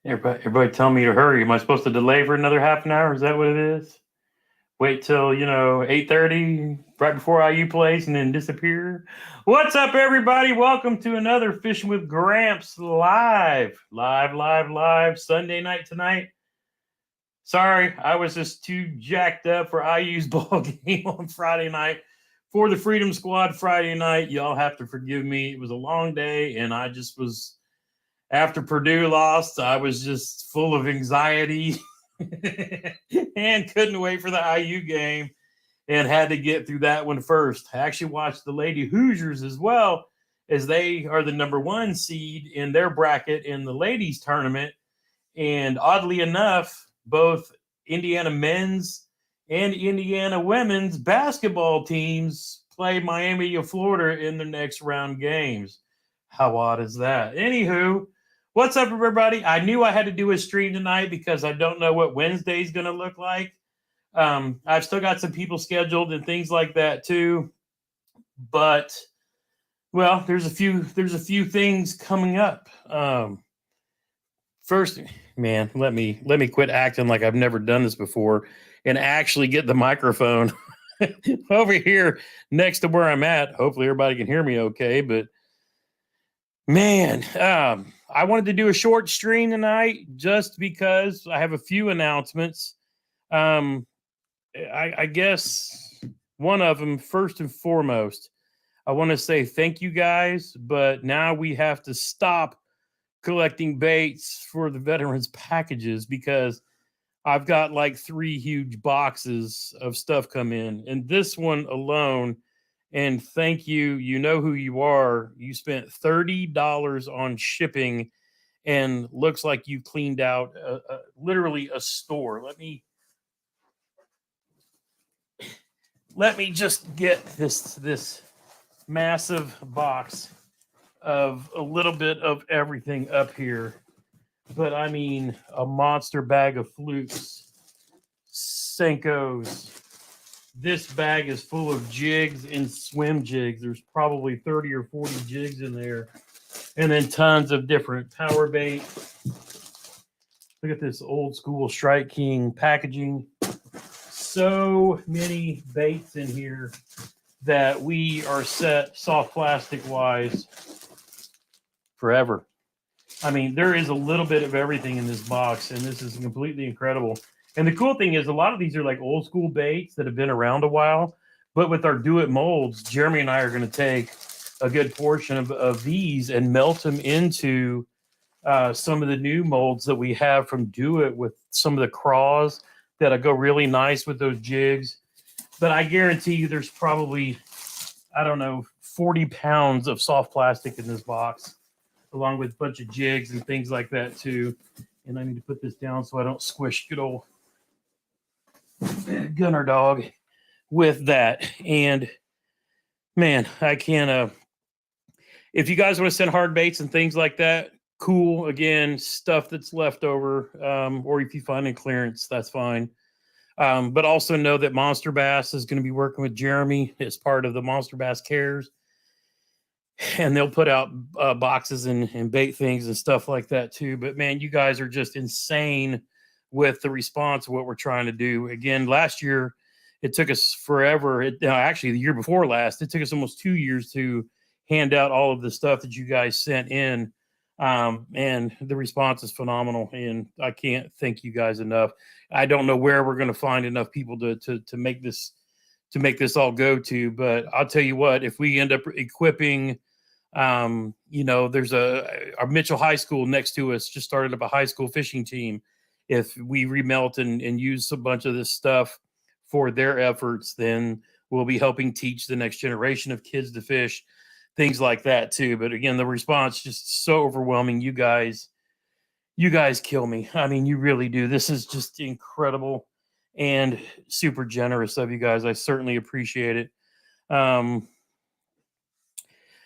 Everybody tell me to hurry. Am I supposed to delay for another half an hour? Is that what it is? Wait till 8:30, right before IU plays, and then disappear. What's up, everybody? Welcome to another Fishing with Gramps live Sunday night tonight. Sorry, I was just too jacked up for IU's ball game on Friday night. For the Freedom Squad Friday night, y'all have to forgive me. It was a long day, and I just was after Purdue lost, I was just full of anxiety and couldn't wait for the IU game and had to get through that one first. I actually watched the Lady Hoosiers as well, as they are the number one seed in their bracket in the ladies tournament. And oddly enough, both Indiana men's and Indiana women's basketball teams play Miami of Florida in the next round games. How odd is that? Anywho, what's up, everybody? I knew I had to do a stream tonight because I don't know what Wednesday's going to look like. I've still got some people scheduled and things like that too, but well, there's a few things coming up. First, man, let me quit acting like I've never done this before and actually get the microphone over here next to where I'm at. Hopefully, everybody can hear me okay. But man, I wanted to do a short stream tonight just because I have a few announcements. I guess one of them, first and foremost, I want to say thank you guys, but now we have to stop collecting baits for the veterans packages because I've got like 3 huge boxes of stuff come in, and this one alone. And thank you. You know who you are. You spent $30 on shipping, and looks like you cleaned out literally a store. Let me just get this massive box of a little bit of everything up here. But I mean, a monster bag of flukes, Senkos. This bag is full of jigs and swim jigs. There's probably 30 or 40 jigs in there. And then tons of different power bait. Look at this old school Strike King packaging. So many baits in here that we are set soft plastic wise forever. I mean, there is a little bit of everything in this box, and this is completely incredible. And the cool thing is a lot of these are like old school baits that have been around a while. But with our Do It molds, Jeremy and I are going to take a good portion of these and melt them into some of the new molds that we have from Do It with some of the craws that'll go really nice with those jigs. But I guarantee you there's probably, I don't know, 40 pounds of soft plastic in this box, along with a bunch of jigs and things like that too. And I need to put this down so I don't squish good old Gunner dog with that. And man, I can't. If you guys want to send hard baits and things like that, cool. Again, stuff that's left over, or if you find in clearance, that's fine. But also know that Monster Bass is going to be working with Jeremy as part of the Monster Bass Cares. And they'll put out boxes and bait things and stuff like that too. But man, you guys are just insane with the response of what we're trying to do. Again, last year, it took us forever. Actually, the year before last, it took us almost 2 years to hand out all of the stuff that you guys sent in. And the response is phenomenal. And I can't thank you guys enough. I don't know where we're going to find enough people to make this all go to. But I'll tell you what, if we end up equipping there's our Mitchell High School next to us just started up a high school fishing team. If we remelt and use a bunch of this stuff for their efforts, then we'll be helping teach the next generation of kids to fish, things like that too. But again, the response just so overwhelming. You guys kill me. I mean, you really do. This is just incredible and super generous of you guys. I certainly appreciate it.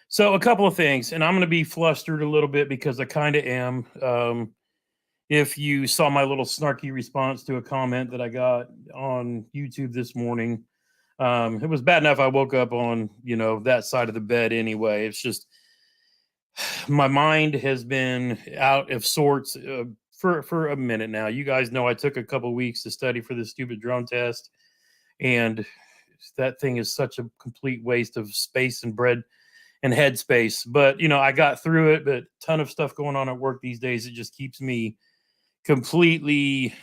So a couple of things, and I'm going to be flustered a little bit because I kind of am. If you saw my little snarky response to a comment that I got on YouTube this morning, it was bad enough I woke up on, that side of the bed anyway. It's just my mind has been out of sorts for a minute now. You guys know I took a couple weeks to study for this stupid drone test, and that thing is such a complete waste of space and bread and headspace. But I got through it. But ton of stuff going on at work these days. It just keeps me completely.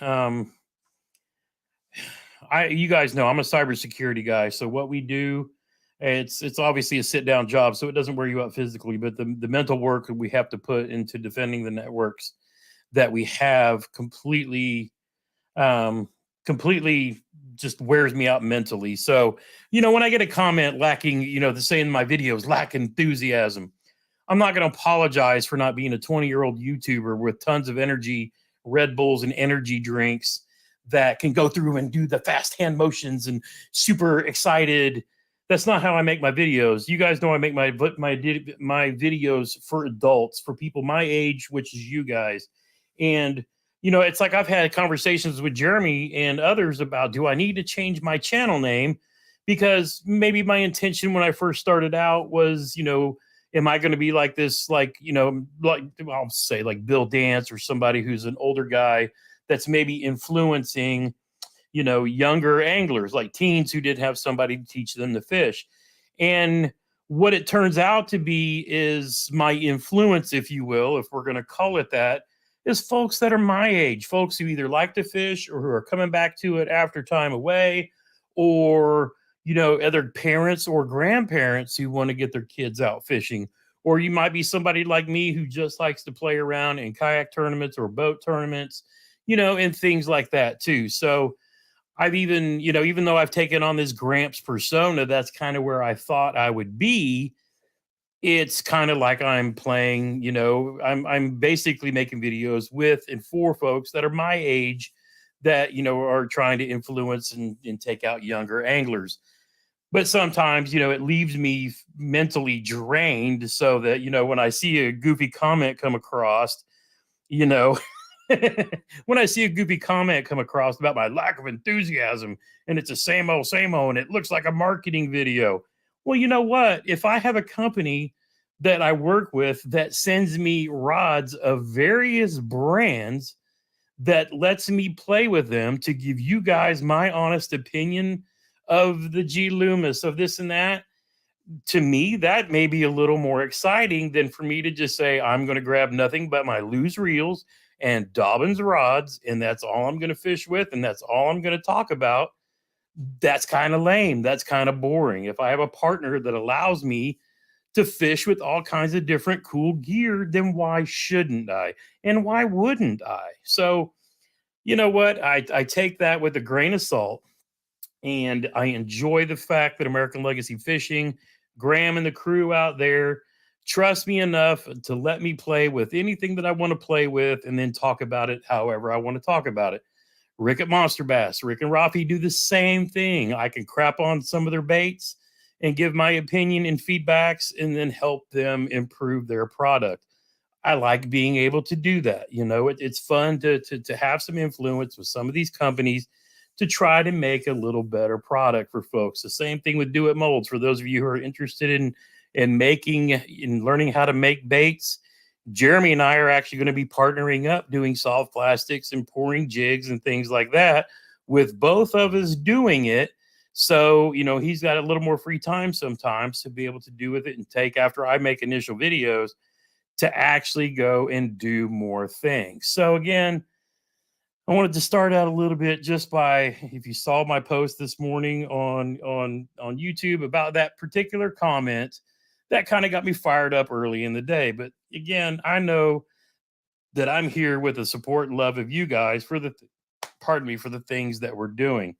You guys know I'm a cybersecurity guy, so what we do, it's obviously a sit down job, so it doesn't wear you out physically, but the mental work that we have to put into defending the networks that we have completely just wears me out mentally. So when I get a comment lacking, the saying in my videos, lack enthusiasm, I'm not going to apologize for not being a 20-year-old YouTuber with tons of energy, Red Bulls and energy drinks that can go through and do the fast hand motions and super excited. That's not how I make my videos. You guys know I make my videos for adults, for people my age, which is you guys. And it's like I've had conversations with Jeremy and others about, do I need to change my channel name? Because maybe my intention when I first started out was, am I going to be like this, like I'll say like Bill Dance or somebody who's an older guy that's maybe influencing, younger anglers, like teens who didn't have somebody to teach them to fish. And what it turns out to be is my influence, if you will, if we're going to call it that, is folks that are my age, folks who either like to fish or who are coming back to it after time away, or other parents or grandparents who want to get their kids out fishing. Or you might be somebody like me who just likes to play around in kayak tournaments or boat tournaments, and things like that too. So I've even, even though I've taken on this Gramps persona, that's kind of where I thought I would be. It's kind of like I'm playing, I'm basically making videos with and for folks that are my age that, are trying to influence and take out younger anglers. But sometimes, it leaves me mentally drained, so that, when I see a goofy comment come across, when I see a goofy comment come across about my lack of enthusiasm and it's the same old, and it looks like a marketing video. Well, you know what? If I have a company that I work with that sends me rods of various brands that lets me play with them to give you guys my honest opinion of the G Loomis, of this and that, to me, that may be a little more exciting than for me to just say, I'm going to grab nothing but my Lew's reels and Dobbins rods, and that's all I'm going to fish with, and that's all I'm going to talk about. That's kind of lame. That's kind of boring. If I have a partner that allows me to fish with all kinds of different cool gear, then why shouldn't I? And why wouldn't I? So, you know what? I take that with a grain of salt, and I enjoy the fact that American Legacy Fishing, Graham and the crew out there, trust me enough to let me play with anything that I want to play with and then talk about it however I want to talk about it. Rick at Monster Bass, Rick and Rafi do the same thing. I can crap on some of their baits and give my opinion and feedbacks and then help them improve their product. I like being able to do that. It's fun to have some influence with some of these companies to try to make a little better product for folks. The same thing with Do It Molds. For those of you who are interested in learning how to make baits, Jeremy and I are actually going to be partnering up, doing soft plastics and pouring jigs and things like that, with both of us doing it. So, he's got a little more free time sometimes to be able to do with it and take, after I make initial videos, to actually go and do more things. So again, I wanted to start out a little bit just by, if you saw my post this morning on YouTube about that particular comment, that kind of got me fired up early in the day. But again, I know that I'm here with the support and love of you guys for the things that we're doing.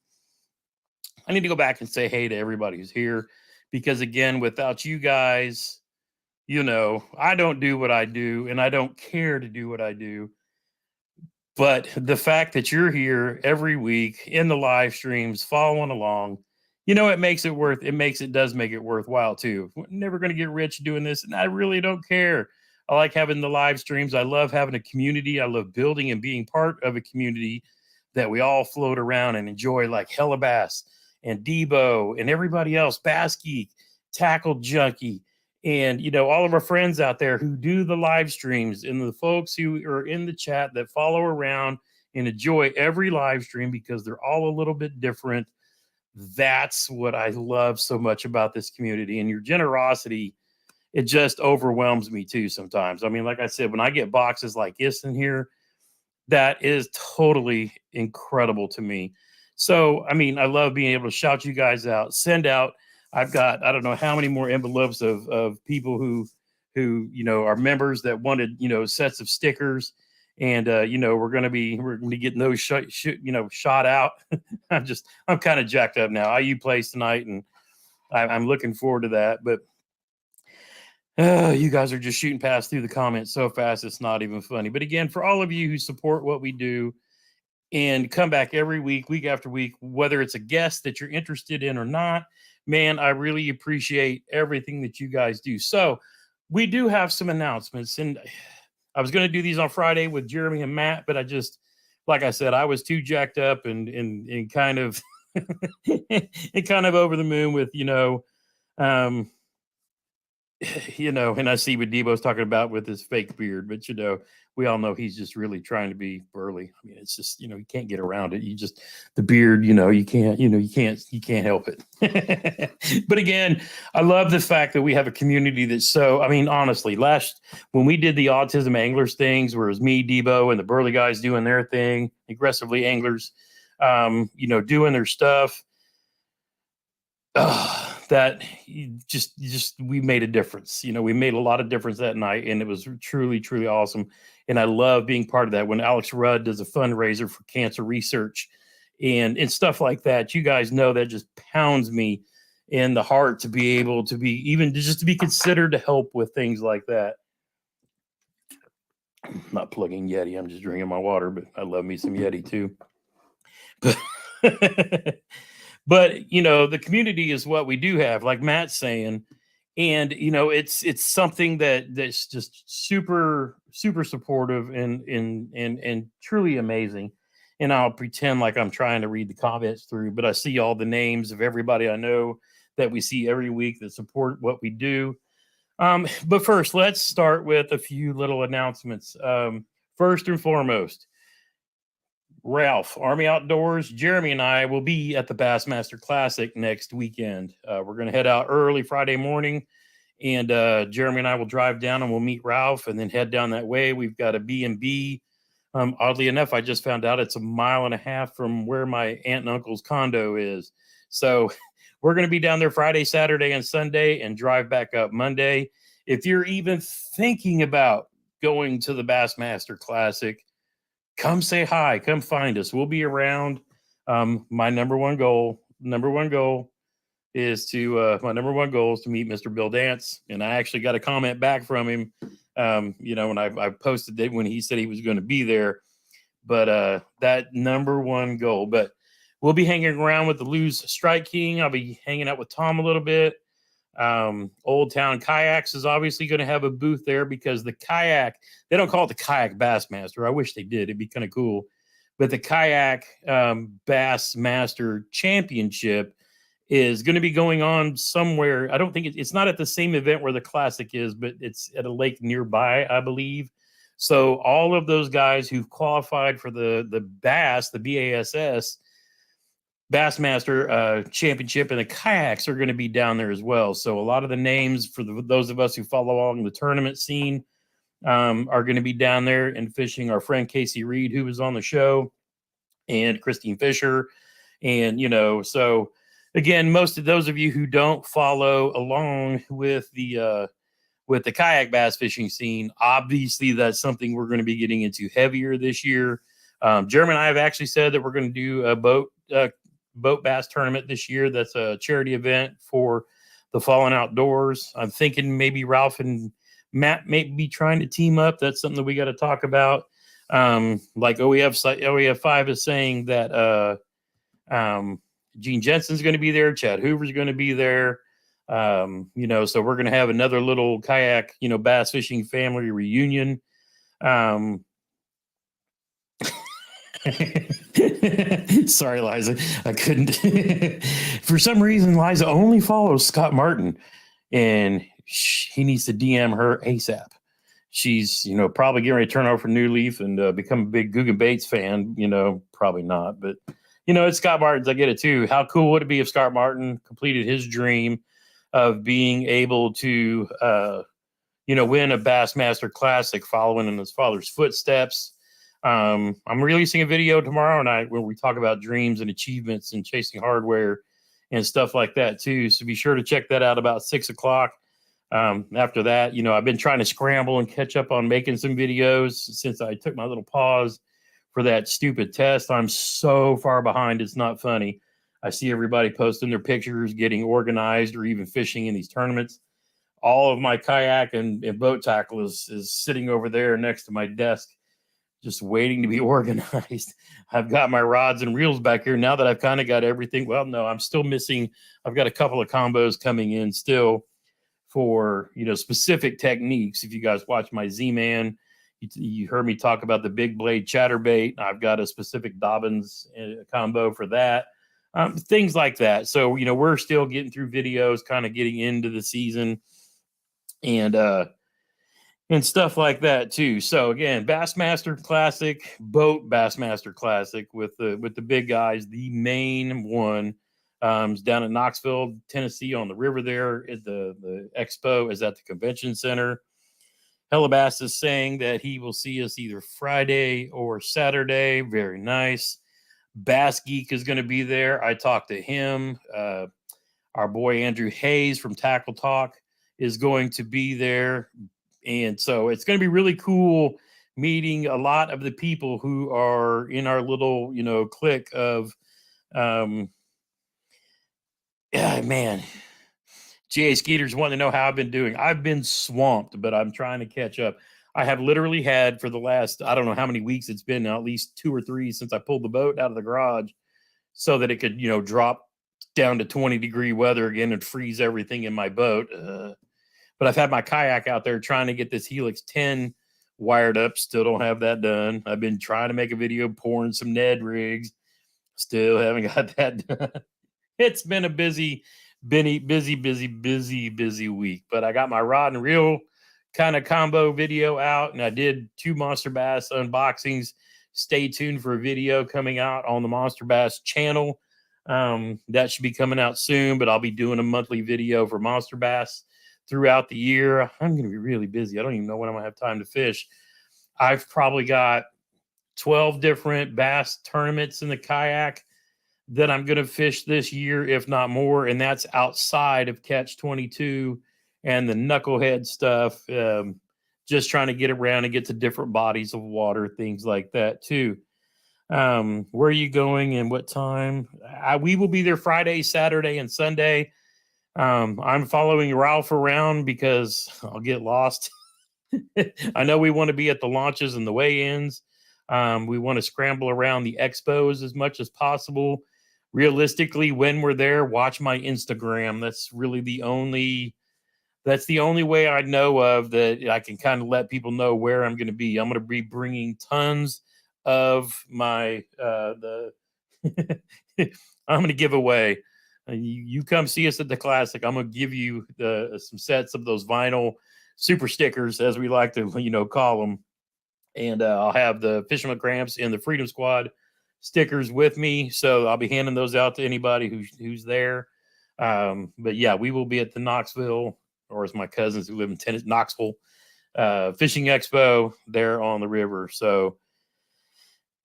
I need to go back and say hey to everybody who's here, because again, without you guys, I don't do what I do, and I don't care to do what I do. But the fact that you're here every week in the live streams, following along, it does make it worthwhile too. We're never going to get rich doing this, and I really don't care. I like having the live streams. I love having a community. I love building and being part of a community that we all float around and enjoy, like Hellabass and Debo and everybody else, Bass Geek, Tackle Junkie, And, all of our friends out there who do the live streams and the folks who are in the chat that follow around and enjoy every live stream because they're all a little bit different. That's what I love so much about this community. And your generosity, it just overwhelms me too sometimes. I mean, like I said, when I get boxes like this in here, that is totally incredible to me. So, I mean, I love being able to shout you guys out, send out. I've got, I don't know how many more envelopes of people who, are members that wanted, sets of stickers. And, we're going to be getting those shot out. I'm kind of jacked up now. IU plays tonight and I'm looking forward to that. But you guys are just shooting past through the comments so fast, it's not even funny. But again, for all of you who support what we do and come back every week after week, whether it's a guest that you're interested in or not, man, I really appreciate everything that you guys do. So we do have some announcements, and I was going to do these on Friday with Jeremy and Matt, but I just, like I said, I was too jacked up and kind of and kind of over the moon with, and I see what Debo's talking about with his fake beard, but we all know he's just really trying to be burly. I mean, it's just, you can't get around it. You just, the beard, you can't help it. But again, I love the fact that we have a community that's so, I mean, honestly, when we did the autism anglers things, where it was me, Debo, and the burly guys doing their thing, aggressively anglers, doing their stuff. That we made a difference. We made a lot of difference that night, and it was truly, truly awesome. And I love being part of that. When Alex Rudd does a fundraiser for cancer research and stuff like that, you guys know that just pounds me in the heart to be able to be to be considered to help with things like that. I'm not plugging Yeti. I'm just drinking my water, but I love me some Yeti too. But, the community is what we do have, like Matt's saying. And, it's something that's just super, super supportive and truly amazing. And I'll pretend like I'm trying to read the comments through, but I see all the names of everybody I know that we see every week that support what we do. But first, let's start with a few little announcements. First and foremost, Ralph, Army Outdoors, Jeremy and I will be at the Bassmaster Classic next weekend. We're going to head out early Friday morning, and Jeremy and I will drive down and we'll meet Ralph and then head down that way. We've got a B&B. Oddly enough, I just found out it's 1.5 miles from where my aunt and uncle's condo is. So we're going to be down there Friday, Saturday, and Sunday and drive back up Monday. If you're even thinking about going to the Bassmaster Classic, come say hi. Come find us. We'll be around. My number one goal is to meet Mr. Bill Dance. And I actually got a comment back from him, when I posted it when he said he was going to be there. But that number one goal. But we'll be hanging around with the Lew's Strike King. I'll be hanging out with Tom a little bit. Old Town Kayaks is obviously going to have a booth there because the kayak, they don't call it the Kayak Bassmaster. I wish they did. It'd be kind of cool. But the Kayak Bassmaster Championship is going to be going on somewhere. I don't think it's not at the same event where the Classic is, but it's at a lake nearby, I believe. So all of those guys who've qualified for the BASS Bassmaster Championship and the kayaks are going to be down there as well. So a lot of the names for those of us who follow along the tournament scene are going to be down there and fishing. Our friend Casey Reed, who was on the show, and Christine Fisher. And, so again, most of those of you who don't follow along with the kayak bass fishing scene, obviously that's something we're going to be getting into heavier this year. Jeremy and I have actually said that we're going to do a boat bass tournament this year. That's a charity event for the Fallen Outdoors. I'm thinking maybe Ralph and Matt may be trying to team up. That's something that we got to talk about. Like OEF 5 is saying that Gene Jensen's going to be there. Chad Hoover's going to be there. So we're going to have another little kayak, bass fishing family reunion. Sorry, Liza. I couldn't. For some reason, Liza only follows Scott Martin, and he needs to DM her ASAP. She's, probably getting ready to turn over a new leaf and become a big Guggen Bates fan. Probably not, but it's Scott Martin's. I get it too. How cool would it be if Scott Martin completed his dream of being able to, win a Bassmaster Classic following in his father's footsteps? I'm releasing a video tomorrow night where we talk about dreams and achievements and chasing hardware and stuff like that too. So be sure to check that out about 6 o'clock. After that, I've been trying to scramble and catch up on making some videos since I took my little pause for that stupid test. I'm so far behind. It's not funny. I see everybody posting their pictures, getting organized, or even fishing in these tournaments. All of my kayak and boat tackle is sitting over there next to my desk, just waiting to be organized. I've got my rods and reels back here now that I've kind of got everything. Well, no, I'm still missing. I've got a couple of combos coming in still for, specific techniques. If you guys watch my Z-Man, you heard me talk about the big blade chatterbait. I've got a specific Dobbins combo for that. Things like that. So, we're still getting through videos, kind of getting into the season and stuff like that too. So again, Bassmaster Classic, boat Bassmaster Classic with the big guys. The main one is down in Knoxville, Tennessee, on the river there. The expo is at the convention center. Hellabass is saying that he will see us either Friday or Saturday. Very nice. Bass Geek is going to be there. I talked to him. Our boy Andrew Hayes from Tackle Talk is going to be there. And so it's going to be really cool meeting a lot of the people who are in our little, clique of, man, GA Skeeter's wanting to know how I've been doing. I've been swamped, but I'm trying to catch up. I have literally had for the last, I don't know how many weeks it's been now, at least 2 or 3 since I pulled the boat out of the garage so that it could, drop down to 20-degree weather again and freeze everything in my boat. But I've had my kayak out there trying to get this Helix 10 wired up. Still don't have that done. I've been trying to make a video pouring some Ned rigs. Still haven't got that done. It's been a busy week. But I got my rod and reel kind of combo video out, and I did 2 Monster Bass unboxings. Stay tuned for a video coming out on the Monster Bass channel. That should be coming out soon, but I'll be doing a monthly video for Monster Bass throughout the year. I'm going to be really busy. I don't even know when I'm going to have time to fish. I've probably got 12 different bass tournaments in the kayak that I'm going to fish this year, if not more. And that's outside of Catch 22 and the knucklehead stuff. Just trying to get around and get to different bodies of water, things like that too. Where are you going and what time? We will be there Friday, Saturday, and Sunday. I'm following Ralph around because I'll get lost. I know we want to be at the launches and the weigh-ins. We want to scramble around the expos as much as possible. Realistically, when we're there, watch my Instagram. That's really the only way I know of that I can kind of let people know where I'm going to be. I'm going to be bringing tons of my I'm going to give away. You come see us at the Classic. I'm going to give you some sets of those vinyl super stickers, as we like to, call them. And I'll have the Fisherman GRAMPS and the Freedom Squad stickers with me. So I'll be handing those out to anybody who's there. But yeah, we will be at the Knoxville, or as my cousins who live in Tennessee, Knoxville, Fishing Expo there on the river. So,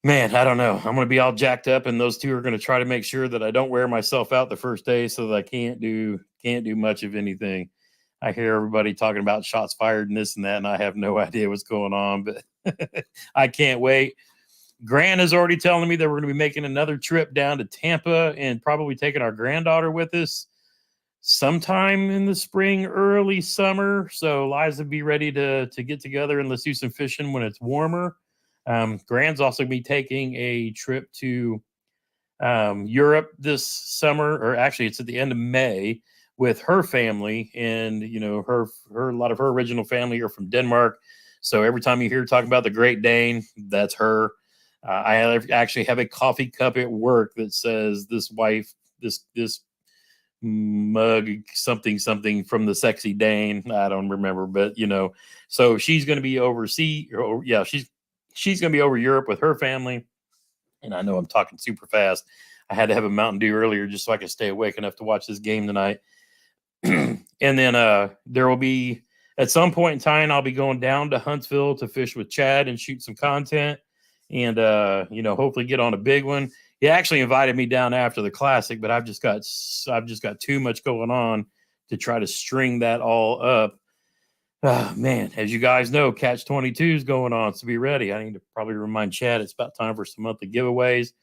man, I don't know. I'm going to be all jacked up, and those two are going to try to make sure that I don't wear myself out the first day so that I can't do much of anything. I hear everybody talking about shots fired and this and that, and I have no idea what's going on, but I can't wait. Grant is already telling me that we're going to be making another trip down to Tampa and probably taking our granddaughter with us sometime in the spring, early summer. So Liza, be ready to get together and let's do some fishing when it's warmer. Grant's also going to be taking a trip to Europe this summer, or actually it's at the end of May, with her family. And, her a lot of her original family are from Denmark. So every time you hear her talking about the Great Dane, that's her. I actually have a coffee cup at work that says this Mug something from the Sexy Dane. I don't remember, but you know, so she's going to be overseas. Or yeah, she's going to be over Europe with her family. And I know I'm talking super fast. I had to have a Mountain Dew earlier just so I could stay awake enough to watch this game tonight. And then there will be at some point in time I'll be going down to Huntsville to fish with Chad and shoot some content, and you know, hopefully get on a big one. He actually invited me down after the Classic, but I've just got too much going on to try to string that all up. Man, as you guys know, Catch 22 is going on, so be ready. I need to probably remind Chad it's about time for some monthly giveaways.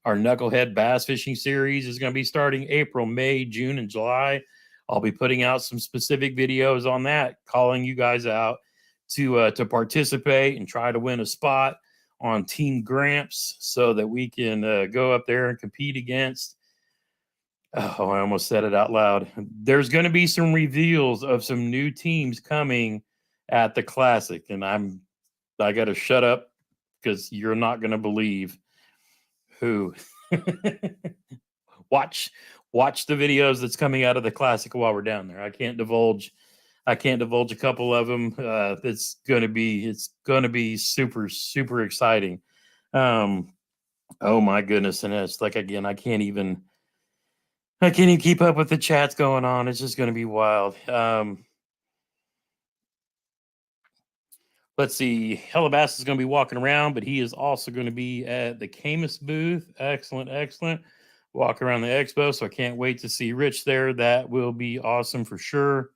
Our Knucklehead Bass Fishing Series is going to be starting April, May, June, and July. I'll be putting out some specific videos on that, calling you guys out to participate and try to win a spot on Team GRAMPS so that we can go up there and compete against. Oh, I almost said it out loud. There's going to be some reveals of some new teams coming at the Classic, and I got to shut up because you're not going to believe who. watch the videos that's coming out of the Classic while we're down there. I can't divulge a couple of them. It's going to be super exciting. Oh my goodness. And it's like, again, I can't even keep up with the chats going on. It's just going to be wild. Let's see. Hellabass is going to be walking around, but he is also going to be at the Camus booth. Excellent. Walk around the expo. So I can't wait to see Rich there. That will be awesome for sure.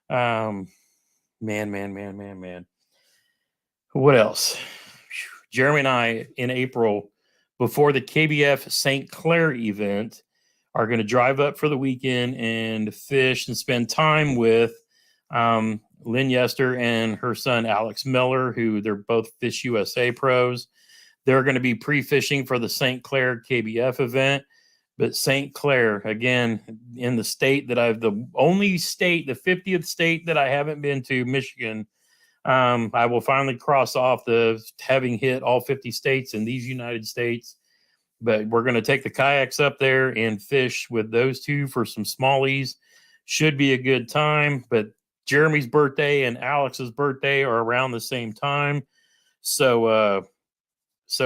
Man. What else? Jeremy and I in April, before the KBF St. Clair event, are going to drive up for the weekend and fish and spend time with Lynn Yester and her son Alex Miller, who they're both Fish USA pros. They're going to be pre-fishing for the St. Clair KBF event. But St. Clair, again, in the state that the only state, the 50th state that I haven't been to, Michigan, I will finally cross off the having hit all 50 states in these United States. But we're going to take the kayaks up there and fish with those two for some smallies. Should be a good time. But Jeremy's birthday and Alex's birthday are around the same time. So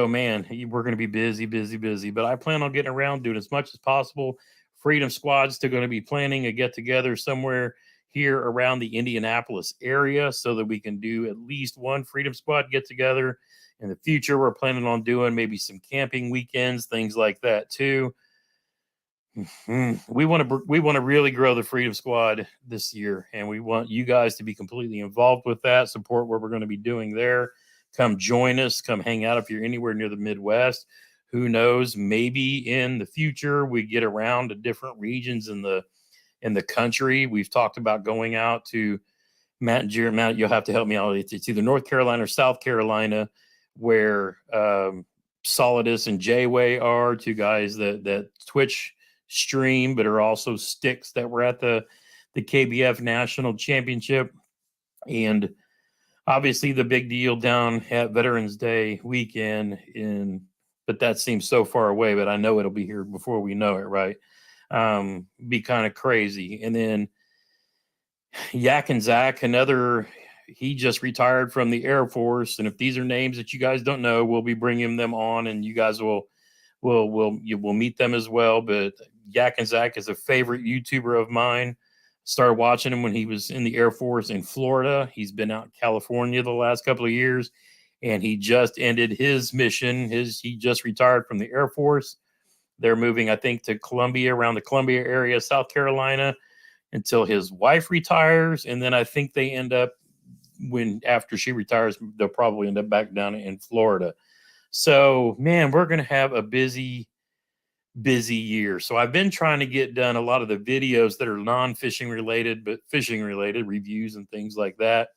man, we're going to be busy. But I plan on getting around, doing as much as possible. Freedom Squad's still going to be planning a get-together somewhere here around the Indianapolis area so that we can do at least one Freedom Squad get-together. In the future, we're planning on doing maybe some camping weekends, things like that too. We want to really grow the Freedom Squad this year, and we want you guys to be completely involved with that, support what we're going to be doing there. Come join us, come hang out if you're anywhere near the Midwest. Who knows, maybe in the future we get around to different regions in the country. We've talked about going out to Matt and Jared. Matt, you'll have to help me out. It's either North Carolina or South Carolina, where Solidus and J-Way are, two guys that Twitch stream, but are also sticks that were at the KBF National Championship. And obviously the big deal down at Veterans Day weekend, but that seems so far away, but I know it'll be here before we know it, right? Be kind of crazy. And then Yak and Zach, he just retired from the Air Force. And if these are names that you guys don't know, we'll be bringing them on, and you guys will meet them as well. But Yak and Zach is a favorite YouTuber of mine. Started watching him when he was in the Air Force in Florida. He's been out in California the last couple of years, and he just ended his mission. He just retired from the Air Force. They're moving, I think, to Columbia, around the Columbia area, South Carolina, until his wife retires. And then I think they end up, after she retires, they'll probably end up back down in Florida. So, man, we're going to have a busy year. So I've been trying to get done a lot of the videos that are non-fishing related, but fishing related reviews and things like that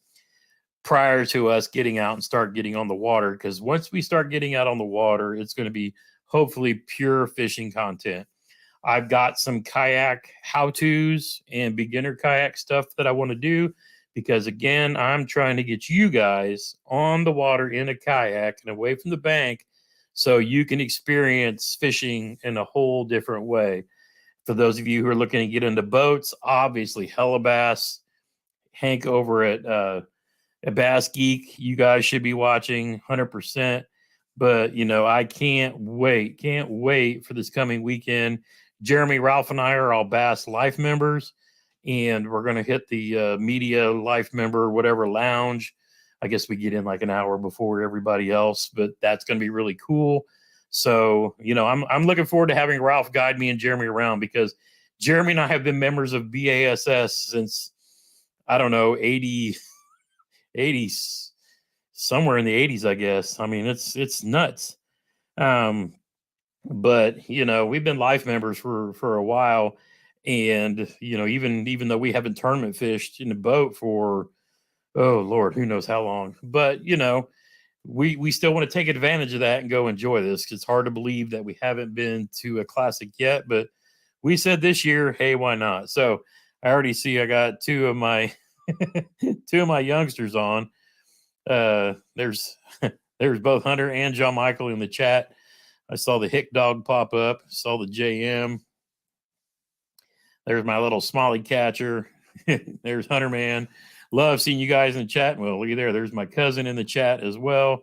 prior to us getting out and start getting on the water. Because once we start getting out on the water, it's going to be hopefully pure fishing content. I've got some kayak how-tos and beginner kayak stuff that I want to do, because again, I'm trying to get you guys on the water in a kayak and away from the bank, so you can experience fishing in a whole different way. For those of you who are looking to get into boats, obviously Hellabass, Hank over at Bass Geek, you guys should be watching 100%. But, you know, I can't wait for this coming weekend. Jeremy, Ralph, and I are all Bass Life members, and we're going to hit the media life member, whatever lounge. I guess we get in like an hour before everybody else, but that's going to be really cool. So, you know, I'm looking forward to having Ralph guide me and Jeremy around, because Jeremy and I have been members of BASS since, I don't know, 80s, somewhere in the 80s, I guess. I mean, it's nuts. But you know, we've been life members for a while, and you know, even though we haven't tournament fished in the boat for, oh Lord, who knows how long, but you know, we still want to take advantage of that and go enjoy this. It's hard to believe that we haven't been to a classic yet, but we said this year, hey, why not? So I already see I got two of my youngsters on. There's there's both Hunter and John Michael in the chat. I saw the Hick Dog pop up, saw the JM. There's my little Smalley catcher. There's Hunter Man. Love seeing you guys in the chat. Well, look at there. There's my cousin in the chat as well.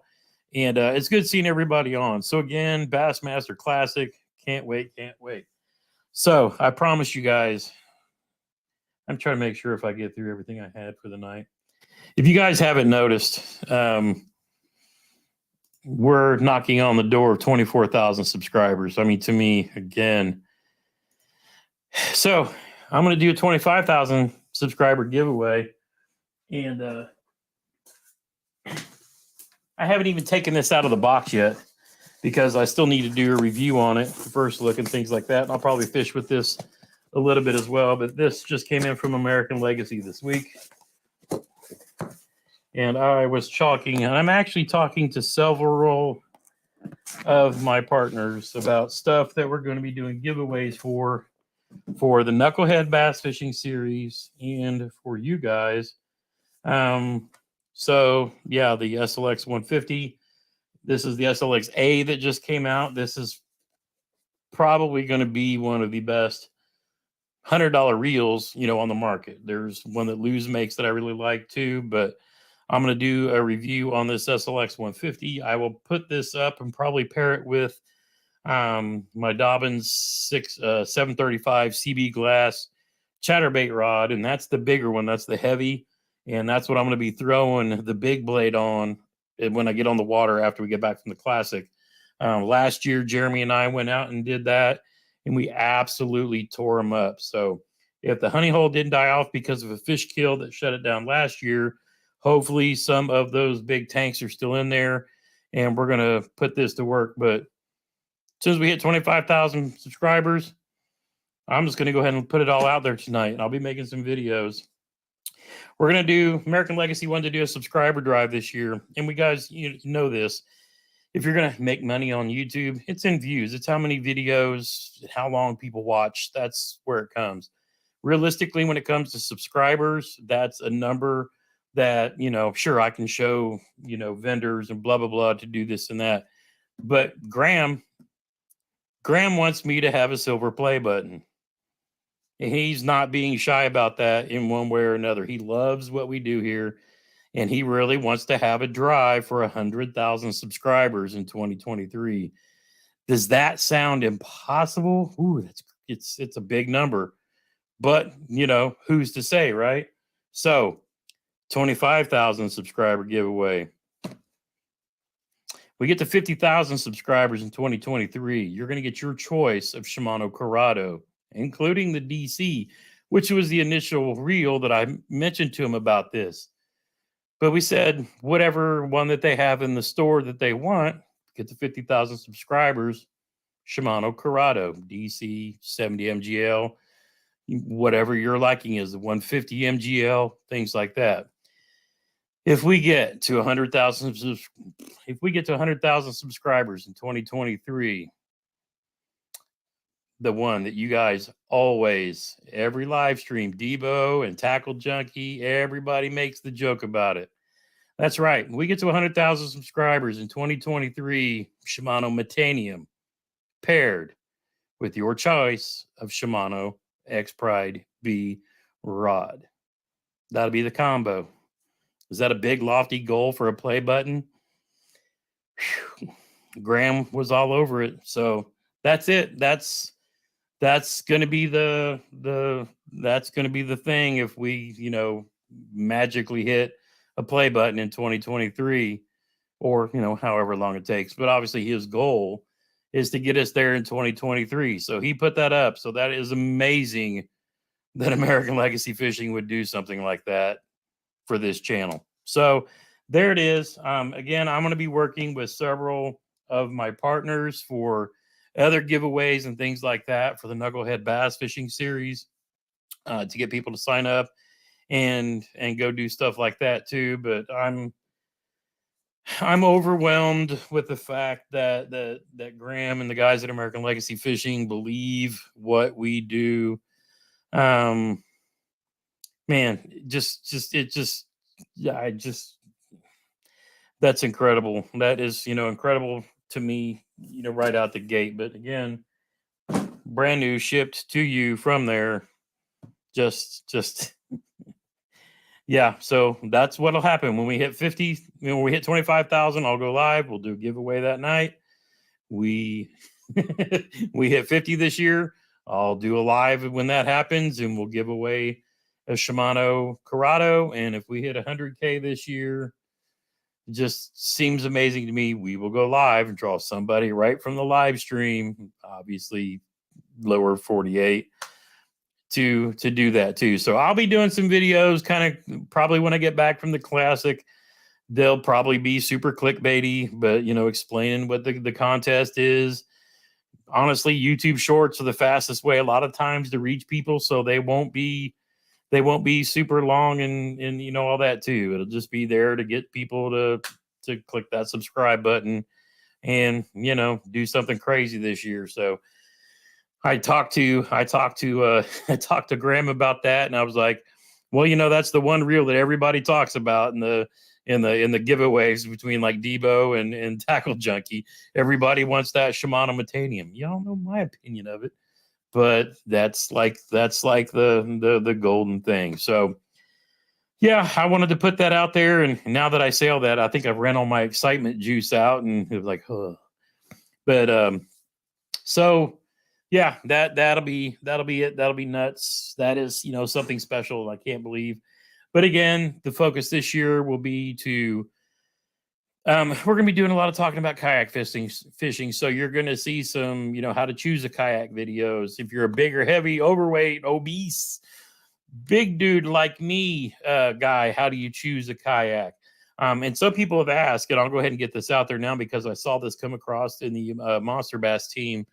And it's good seeing everybody on. So again, Bassmaster Classic. Can't wait. So I promise you guys, I'm trying to make sure if I get through everything I had for the night. If you guys haven't noticed, we're knocking on the door of 24,000 subscribers. I mean, to me, again. So I'm going to do a 25,000 subscriber giveaway. And I haven't even taken this out of the box yet, because I still need to do a review on it, first look and things like that. And I'll probably fish with this a little bit as well. But this just came in from American Legacy this week. And I was talking, and I'm actually talking to several of my partners about stuff that we're going to be doing giveaways for the Knucklehead Bass Fishing Series and for you guys. So yeah, the SLX 150. This is the SLX A that just came out. This is probably going to be one of the best $100 reels, you know, on the market. There's one that Luz makes that I really like too, but I'm going to do a review on this SLX 150. I will put this up and probably pair it with my Dobbins 735 CB glass chatterbait rod, and that's the bigger one. That's the heavy, and that's what I'm going to be throwing the big blade on when I get on the water after we get back from the Classic. Last year, Jeremy and I went out and did that, and we absolutely tore them up. So if the honey hole didn't die off because of a fish kill that shut it down last year, hopefully some of those big tanks are still in there, and we're going to put this to work. But as soon as we hit 25,000 subscribers, I'm just going to go ahead and put it all out there tonight. And I'll be making some videos. We're going to do, American Legacy wanted to do a subscriber drive this year. And we guys, you know this. If you're going to make money on YouTube, it's in views. It's how many videos, how long people watch. That's where it comes. Realistically, when it comes to subscribers, that's a number that, you know, sure, I can show, you know, vendors and blah, blah, blah to do this and that. But Graham wants me to have a silver play button. And he's not being shy about that in one way or another. He loves what we do here. And he really wants to have a drive for 100,000 subscribers in 2023. Does that sound impossible? Ooh, it's a big number. But, you know, who's to say, right? So, 25,000 subscriber giveaway. We get to 50,000 subscribers in 2023. You're going to get your choice of Shimano Corrado, including the DC, which was the initial reel that I mentioned to him about this. But we said, whatever one that they have in the store that they want, get to 50,000 subscribers, Shimano Corrado, DC, 70 MGL, whatever your liking is, the 150 MGL, things like that. If we get to 100,000 subscribers in 2023, the one that you guys always, every live stream, Debo and Tackle Junkie, everybody makes the joke about it. That's right. We get to 100,000 subscribers in 2023, Shimano Metanium paired with your choice of Shimano X Pride B rod. That'll be the combo. Is that a big lofty goal for a play button? Whew. Graham was all over it. So that's it. That's going to be that's going to be the thing if we, magically hit a play button in 2023, or, however long it takes. But obviously his goal is to get us there in 2023. So he put that up. So that is amazing that American Legacy Fishing would do something like that for this channel. So there it is. Again, I'm going to be working with several of my partners for other giveaways and things like that for the Knucklehead Bass Fishing Series, to get people to sign up and go do stuff like that too. But I'm overwhelmed with the fact that Graham and the guys at American Legacy Fishing believe what we do. Man, that's incredible. That is, incredible to me, right out the gate. But again, brand new, shipped to you from there. Just yeah. So that's what'll happen when we hit 50. When we hit 25,000, I'll go live. We'll do a giveaway that night. We we hit 50 this year. I'll do a live when that happens, and we'll give away a Shimano Corrado. And if we hit 100K this year, it just seems amazing to me. We will go live and draw somebody right from the live stream, obviously lower 48, to do that too. So I'll be doing some videos kind of probably when I get back from the Classic. They'll probably be super clickbaity, but explaining what the contest is. Honestly, YouTube Shorts are the fastest way a lot of times to reach people, so they won't be super long and all that too. It'll just be there to get people to click that subscribe button and do something crazy this year. So I talked to Graham about that, and I was like, well, that's the one reel that everybody talks about in the giveaways between like Debo and Tackle Junkie. Everybody wants that Shimano Metanium. Y'all know my opinion of it, but that's like the golden thing. So yeah, I wanted to put that out there, and now that I say all that, I think I've ran all my excitement juice out, and it was like, huh. But so yeah, that'll be it. That'll be nuts. That is something special. I can't believe. But again, the focus this year will be to we're going to be doing a lot of talking about kayak fishing. So you're going to see some, how to choose a kayak videos. If you're a bigger, heavy, overweight, obese, big dude like me, guy, how do you choose a kayak? And some people have asked, and I'll go ahead and get this out there now because I saw this come across in the Monster Bass team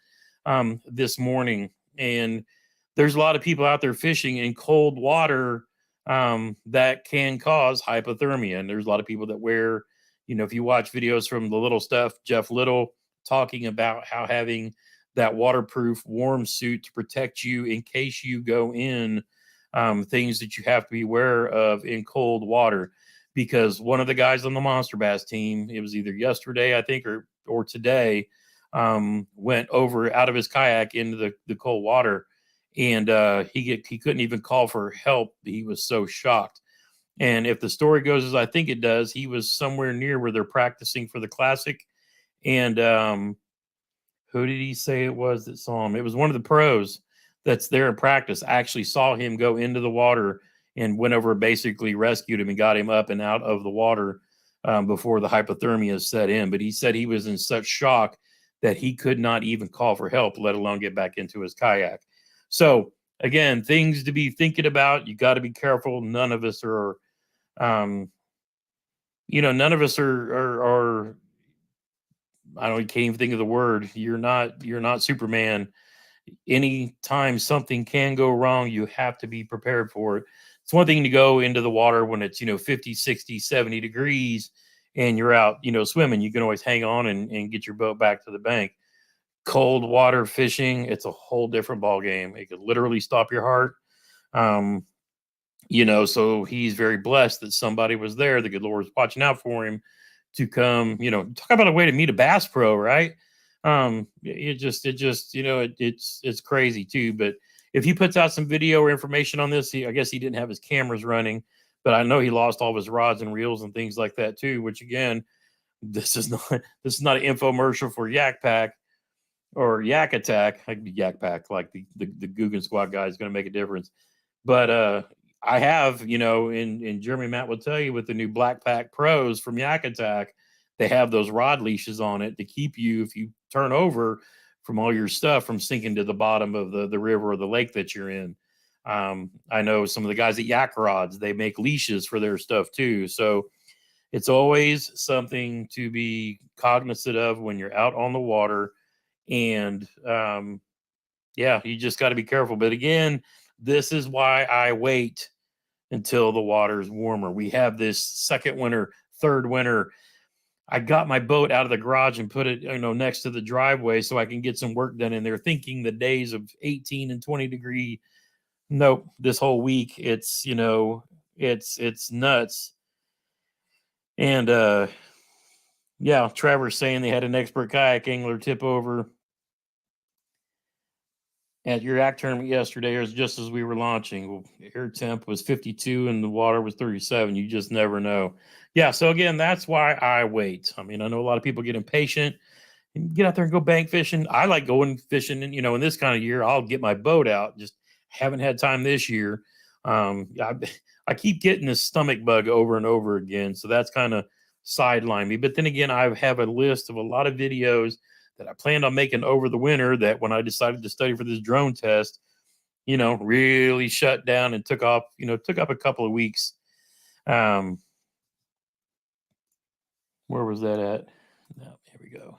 this morning. And there's a lot of people out there fishing in cold water that can cause hypothermia. And there's a lot of people that wear, if you watch videos from the Little Stuff, Jeff Little, talking about how having that waterproof warm suit to protect you in case you go in, things that you have to be aware of in cold water. Because one of the guys on the Monster Bass team, it was either yesterday, I think, or today, went over out of his kayak into the cold water. And he couldn't even call for help. He was so shocked. And if the story goes as I think it does, he was somewhere near where they're practicing for the Classic. And who did he say it was that saw him? It was one of the pros that's there in practice. Actually saw him go into the water and went over, basically rescued him and got him up and out of the water before the hypothermia set in. But he said he was in such shock that he could not even call for help, let alone get back into his kayak. So again, things to be thinking about. You got to be careful. None of us are, none of us are, I can't even think of the word. You're not Superman. Anytime something can go wrong, you have to be prepared for it. It's one thing to go into the water when it's, 50, 60, 70 degrees and you're out, swimming. You can always hang on and get your boat back to the bank. Cold water fishing, it's a whole different ball game. It could literally stop your heart. So he's very blessed that somebody was there. The good Lord was watching out for him to come, talk about a way to meet a bass pro, right? It's crazy too. But if he puts out some video or information on this, I guess he didn't have his cameras running, but I know he lost all of his rods and reels and things like that too, which again, this is not an infomercial for Yak Pack or Yak Attack. Like Yak Pack, like the Guggen Squad guy is going to make a difference. But I have, and Jeremy Matt will tell you, with the new Black Pack Pros from Yak Attack, they have those rod leashes on it to keep you, if you turn over, from all your stuff from sinking to the bottom of the river or the lake that you're in. I know some of the guys at Yak Rods, they make leashes for their stuff too. So it's always something to be cognizant of when you're out on the water. And yeah, you just got to be careful. But again, this is why I wait until the water is warmer. We have this second winter, third winter. I got my boat out of the garage and put it, next to the driveway so I can get some work done in there, thinking the days of 18 and 20 degree. Nope, this whole week it's, it's nuts. And yeah, Trevor's saying they had an expert kayak angler tip over at your yak tournament yesterday, or just as we were launching. Well, air temp was 52 and the water was 37. You just never know. Yeah, so again, that's why I wait. I mean, I know a lot of people get impatient and get out there and go bank fishing. I like going fishing, and in this kind of year, I'll get my boat out. Just haven't had time this year. I keep getting this stomach bug over and over again, so that's kind of sidelined me. But then again, I have a list of a lot of videos that I planned on making over the winter that, when I decided to study for this drone test, really shut down and took off, took up a couple of weeks. Where was that at? No, here we go.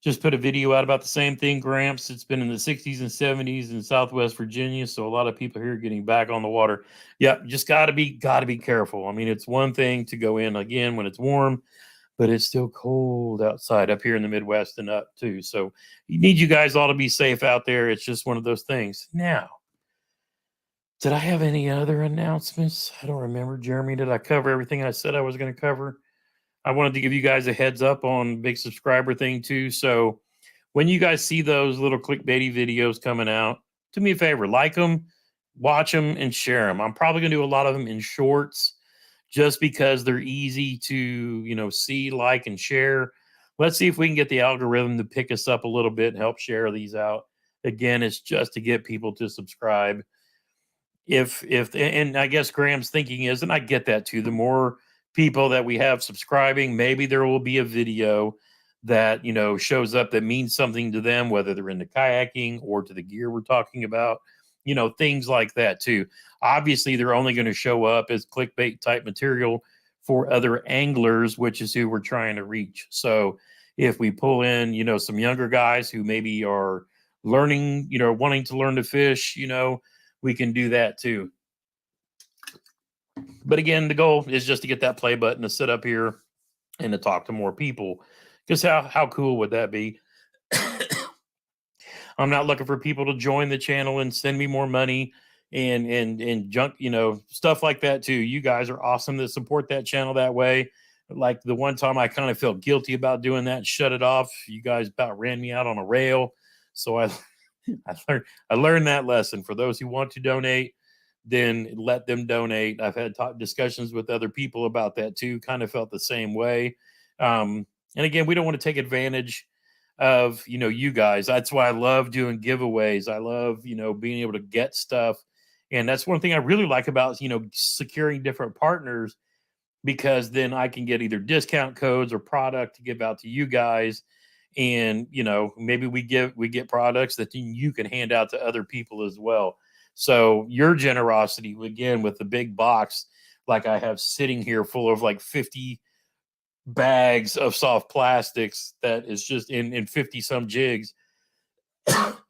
Just put a video out about the same thing, Gramps. It's been in the 60s and 70s in Southwest Virginia, so a lot of people here are getting back on the water. Yeah, just gotta be careful. I mean, it's one thing to go in again when it's warm, but it's still cold outside up here in the Midwest and up too. So you need you guys all to be safe out there. It's just one of those things. Now, did I have any other announcements? I don't remember. Jeremy, did I cover everything I said I was going to cover? I wanted to give you guys a heads up on big subscriber thing too. So when you guys see those little clickbaity videos coming out, do me a favor, like them, watch them, and share them. I'm probably going to do a lot of them in shorts, just because they're easy to, see, like, and share. Let's see if we can get the algorithm to pick us up a little bit and help share these out. Again, it's just to get people to subscribe. And I guess Graham's thinking is, and I get that too, the more people that we have subscribing, maybe there will be a video that, shows up that means something to them, whether they're into kayaking or to the gear we're talking about, things like that too. Obviously, they're only going to show up as clickbait type material for other anglers, which is who we're trying to reach. So if we pull in, some younger guys who maybe are learning, wanting to learn to fish, we can do that too. But again, the goal is just to get that play button to sit up here and to talk to more people. Because how cool would that be? I'm not looking for people to join the channel and send me more money and junk, stuff like that too. You guys are awesome that support that channel that way. Like the one time I kind of felt guilty about doing that and shut it off. You guys about ran me out on a rail. So I learned that lesson. For those who want to donate, then let them donate. I've had discussions with other people about that too. Kind of felt the same way. And again, we don't want to take advantage of, you guys. That's why I love doing giveaways. I love, being able to get stuff. And that's one thing I really like about, securing different partners, because then I can get either discount codes or product to give out to you guys. And, maybe we get products that you can hand out to other people as well. So your generosity, again, with the big box, like I have sitting here full of like 50 bags of soft plastics that is just in 50 some jigs,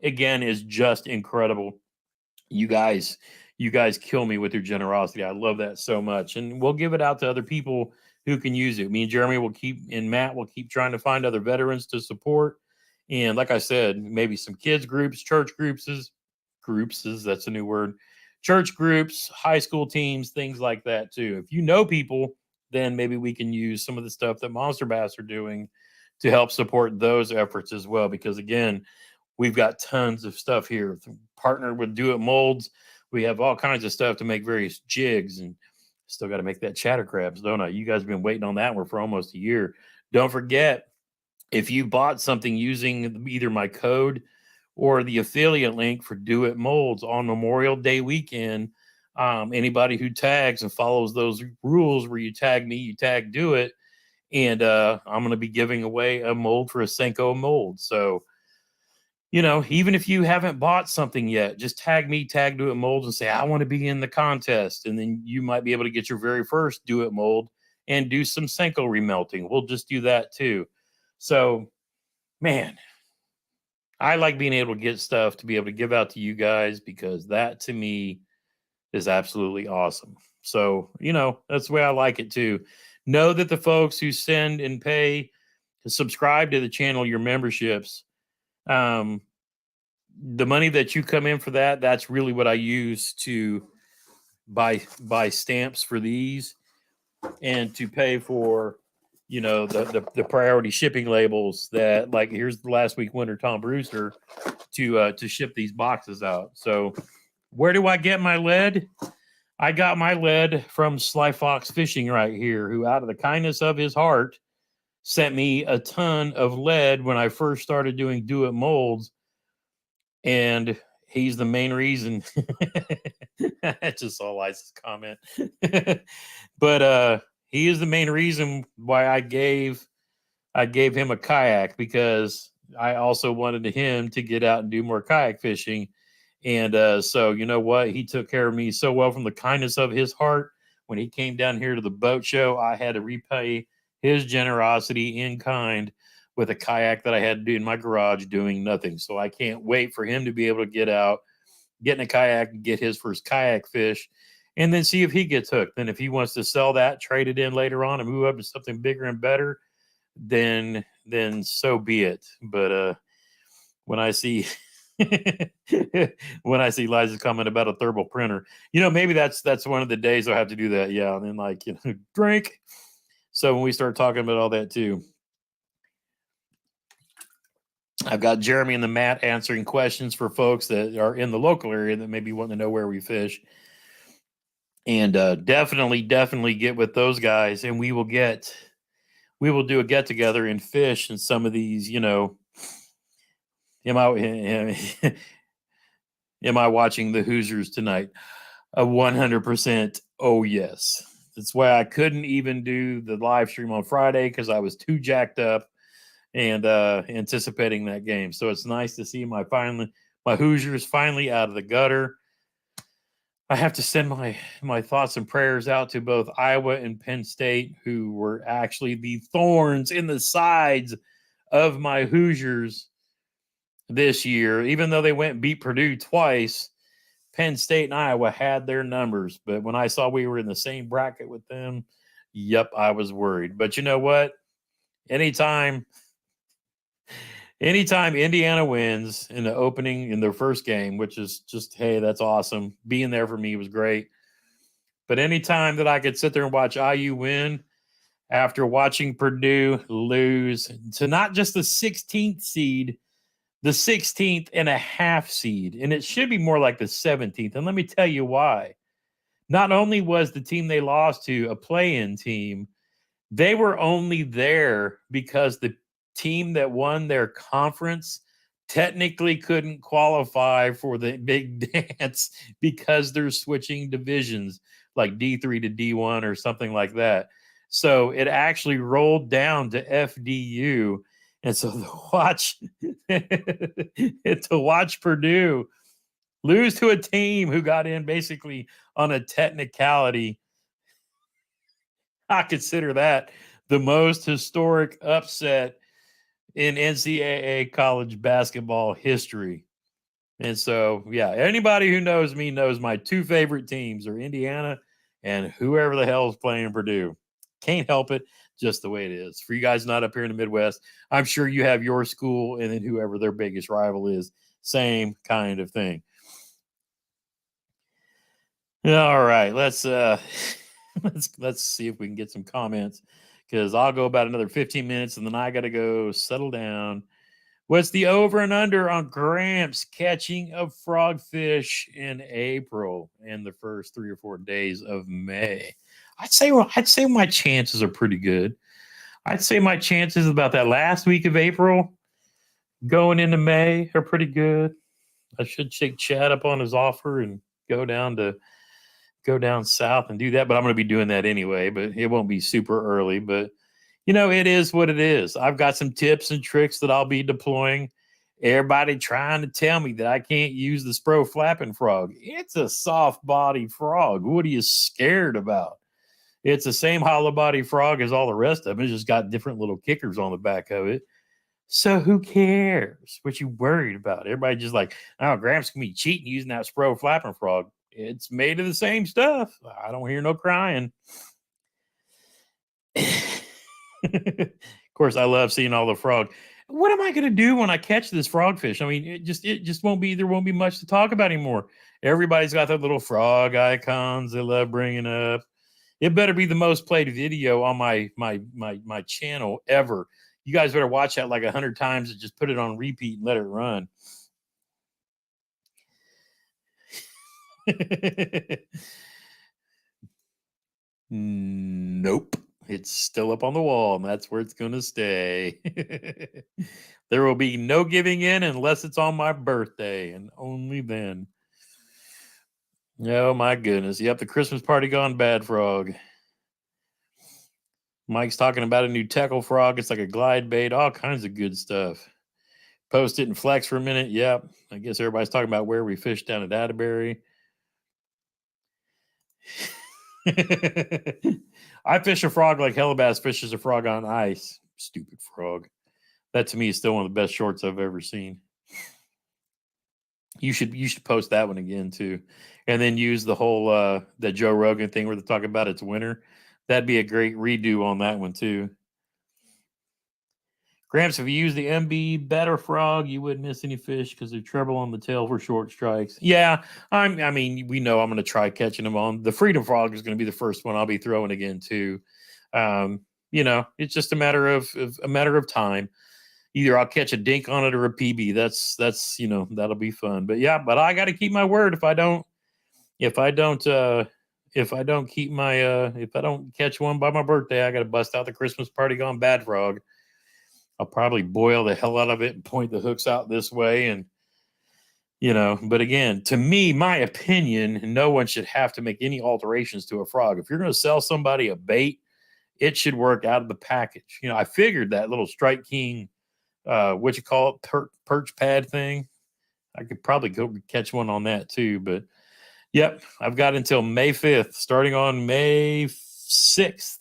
again, is just incredible. You guys kill me with your generosity. I love that so much. And we'll give it out to other people who can use it. Me and Jeremy and Matt will keep trying to find other veterans to support. And like I said, maybe some kids groups, church groups, that's a new word, church groups, high school teams, things like that too. If you know people, then maybe we can use some of the stuff that Monster Bass are doing to help support those efforts as well. Because again, we've got tons of stuff here. Partnered with Do It Molds, we have all kinds of stuff to make various jigs, and still got to make that chatter crabs, don't I? You guys have been waiting on that one for almost a year. Don't forget, if you bought something using either my code or the affiliate link for Do It Molds on Memorial Day weekend, anybody who tags and follows those rules where you tag me, you tag Do It, and I'm going to be giving away a mold for a Senko mold. So, even if you haven't bought something yet, just tag me, tag Do It Molds, and say, I want to be in the contest. And then you might be able to get your very first Do It mold and do some Senko remelting. We'll just do that too. So, man, I like being able to get stuff to be able to give out to you guys, because that to me is absolutely awesome. So, that's the way I like it too. Know that the folks who send and pay to subscribe to the channel, your memberships, the money that you come in for that's really what I use to buy stamps for these, and to pay for the priority shipping labels that, like, here's the last week winner Tom Brewster to ship these boxes out. So where do I get my lead? I got my lead from Sly Fox Fishing right here, who out of the kindness of his heart sent me a ton of lead when I first started doing Do It Molds. And he's the main reason. I just saw Liza's comment. But he is the main reason why I gave him a kayak, because I also wanted him to get out and do more kayak fishing. And so, you know what? He took care of me so well from the kindness of his heart. When he came down here to the boat show, I had to repay his generosity in kind with a kayak that I had to do in my garage doing nothing. So I can't wait for him to be able to get out, get in a kayak, and get his first kayak fish, and then see if he gets hooked. Then if he wants to sell that, trade it in later on, and move up to something bigger and better, then so be it. But when I see when I see Liza's comment about a thermal printer, maybe that's one of the days I'll have to do that. Yeah, and then drink. So when we start talking about all that too, I've got Jeremy and the Matt answering questions for folks that are in the local area that maybe want to know where we fish. And definitely get with those guys, and we will do a get together and fish in some of these, am I watching the Hoosiers tonight? 100%. Oh, yes. That's why I couldn't even do the live stream on Friday, because I was too jacked up and anticipating that game. So it's nice to see my Hoosiers finally out of the gutter. I have to send my thoughts and prayers out to both Iowa and Penn State, who were actually the thorns in the sides of my Hoosiers this year. Even though they went and beat Purdue twice, Penn State and Iowa had their numbers. But when I saw we were in the same bracket with them, yep, I was worried. But you know what? Anytime Indiana wins in their first game, which is just, hey, that's awesome. Being there for me was great. But anytime that I could sit there and watch IU win after watching Purdue lose to not just the 16th seed, the 16th and a half seed, and it should be more like the 17th. And let me tell you why. Not only was the team they lost to a play-in team, they were only there because the team that won their conference technically couldn't qualify for the big dance because they're switching divisions, like D3 to D1 or something like that. So it actually rolled down to FDU. And so to watch Purdue lose to a team who got in basically on a technicality, I consider that the most historic upset in NCAA college basketball history. And so, yeah, anybody who knows me knows my two favorite teams are Indiana and whoever the hell is playing Purdue. Can't help it, just the way it is. For you guys not up here in the Midwest, I'm sure you have your school and then whoever their biggest rival is, same kind of thing. All right, let's see if we can get some comments because I'll go about another 15 minutes and then I got to go settle down. What's the over and under on Gramps catching of frogfish in April and the first 3 or 4 days of May? I'd say my chances are pretty good. I'd say my chances about that last week of April going into May are pretty good. I should shake Chad up on his offer and go down south and do that, but I'm going to be doing that anyway, but it won't be super early, but it is what it is. I've got some tips and tricks that I'll be deploying. Everybody trying to tell me that I can't use the Spro flapping frog. It's a soft body frog. What are you scared about? It's the same hollow body frog as all the rest of them. It's just got different little kickers on the back of it. So who cares? What you worried about? Everybody just like, oh, Gramps can be cheating using that Spro flapping frog. It's made of the same stuff. I don't hear no crying. Of course, I love seeing all the frog. What am I going to do when I catch this frogfish? I mean, it just won't be, there won't be much to talk about anymore. Everybody's got their little frog icons they love bringing up. It better be the most played video on my channel ever. You guys better watch that like 100 times and just put it on repeat and let it run. Nope. It's still up on the wall, and that's where it's going to stay. There will be no giving in unless it's on my birthday, and only then. Oh, my goodness. Yep, the Christmas party gone bad, frog. Mike's talking about a new tackle frog. It's like a glide bait, all kinds of good stuff. Post it and flex for a minute. Yep. I guess everybody's talking about where we fished down at Atterbury. I fish a frog like Hellabass fishes a frog on ice. Stupid frog. That to me is still one of the best shorts I've ever seen. You should post that one again too, and then use the whole the Joe Rogan thing where they talk about it's winter. That'd be a great redo on that one too. Gramps, if you use the MB better frog, you wouldn't miss any fish because of treble on the tail for short strikes. Yeah, I mean, we know I'm going to try catching them on. The Freedom Frog is going to be the first one I'll be throwing again too. It's just a matter of time. Either I'll catch a dink on it or a PB. That's that'll be fun. But yeah, but I got to keep my word. If I don't catch one by my birthday, I got to bust out the Christmas party gone bad frog. I'll probably boil the hell out of it and point the hooks out this way. And, but again, to me, my opinion, no one should have to make any alterations to a frog. If you're going to sell somebody a bait, it should work out of the package. I figured that little Strike King, perch pad thing, I could probably go catch one on that too. But yep, I've got until May 5th, starting on May 6th.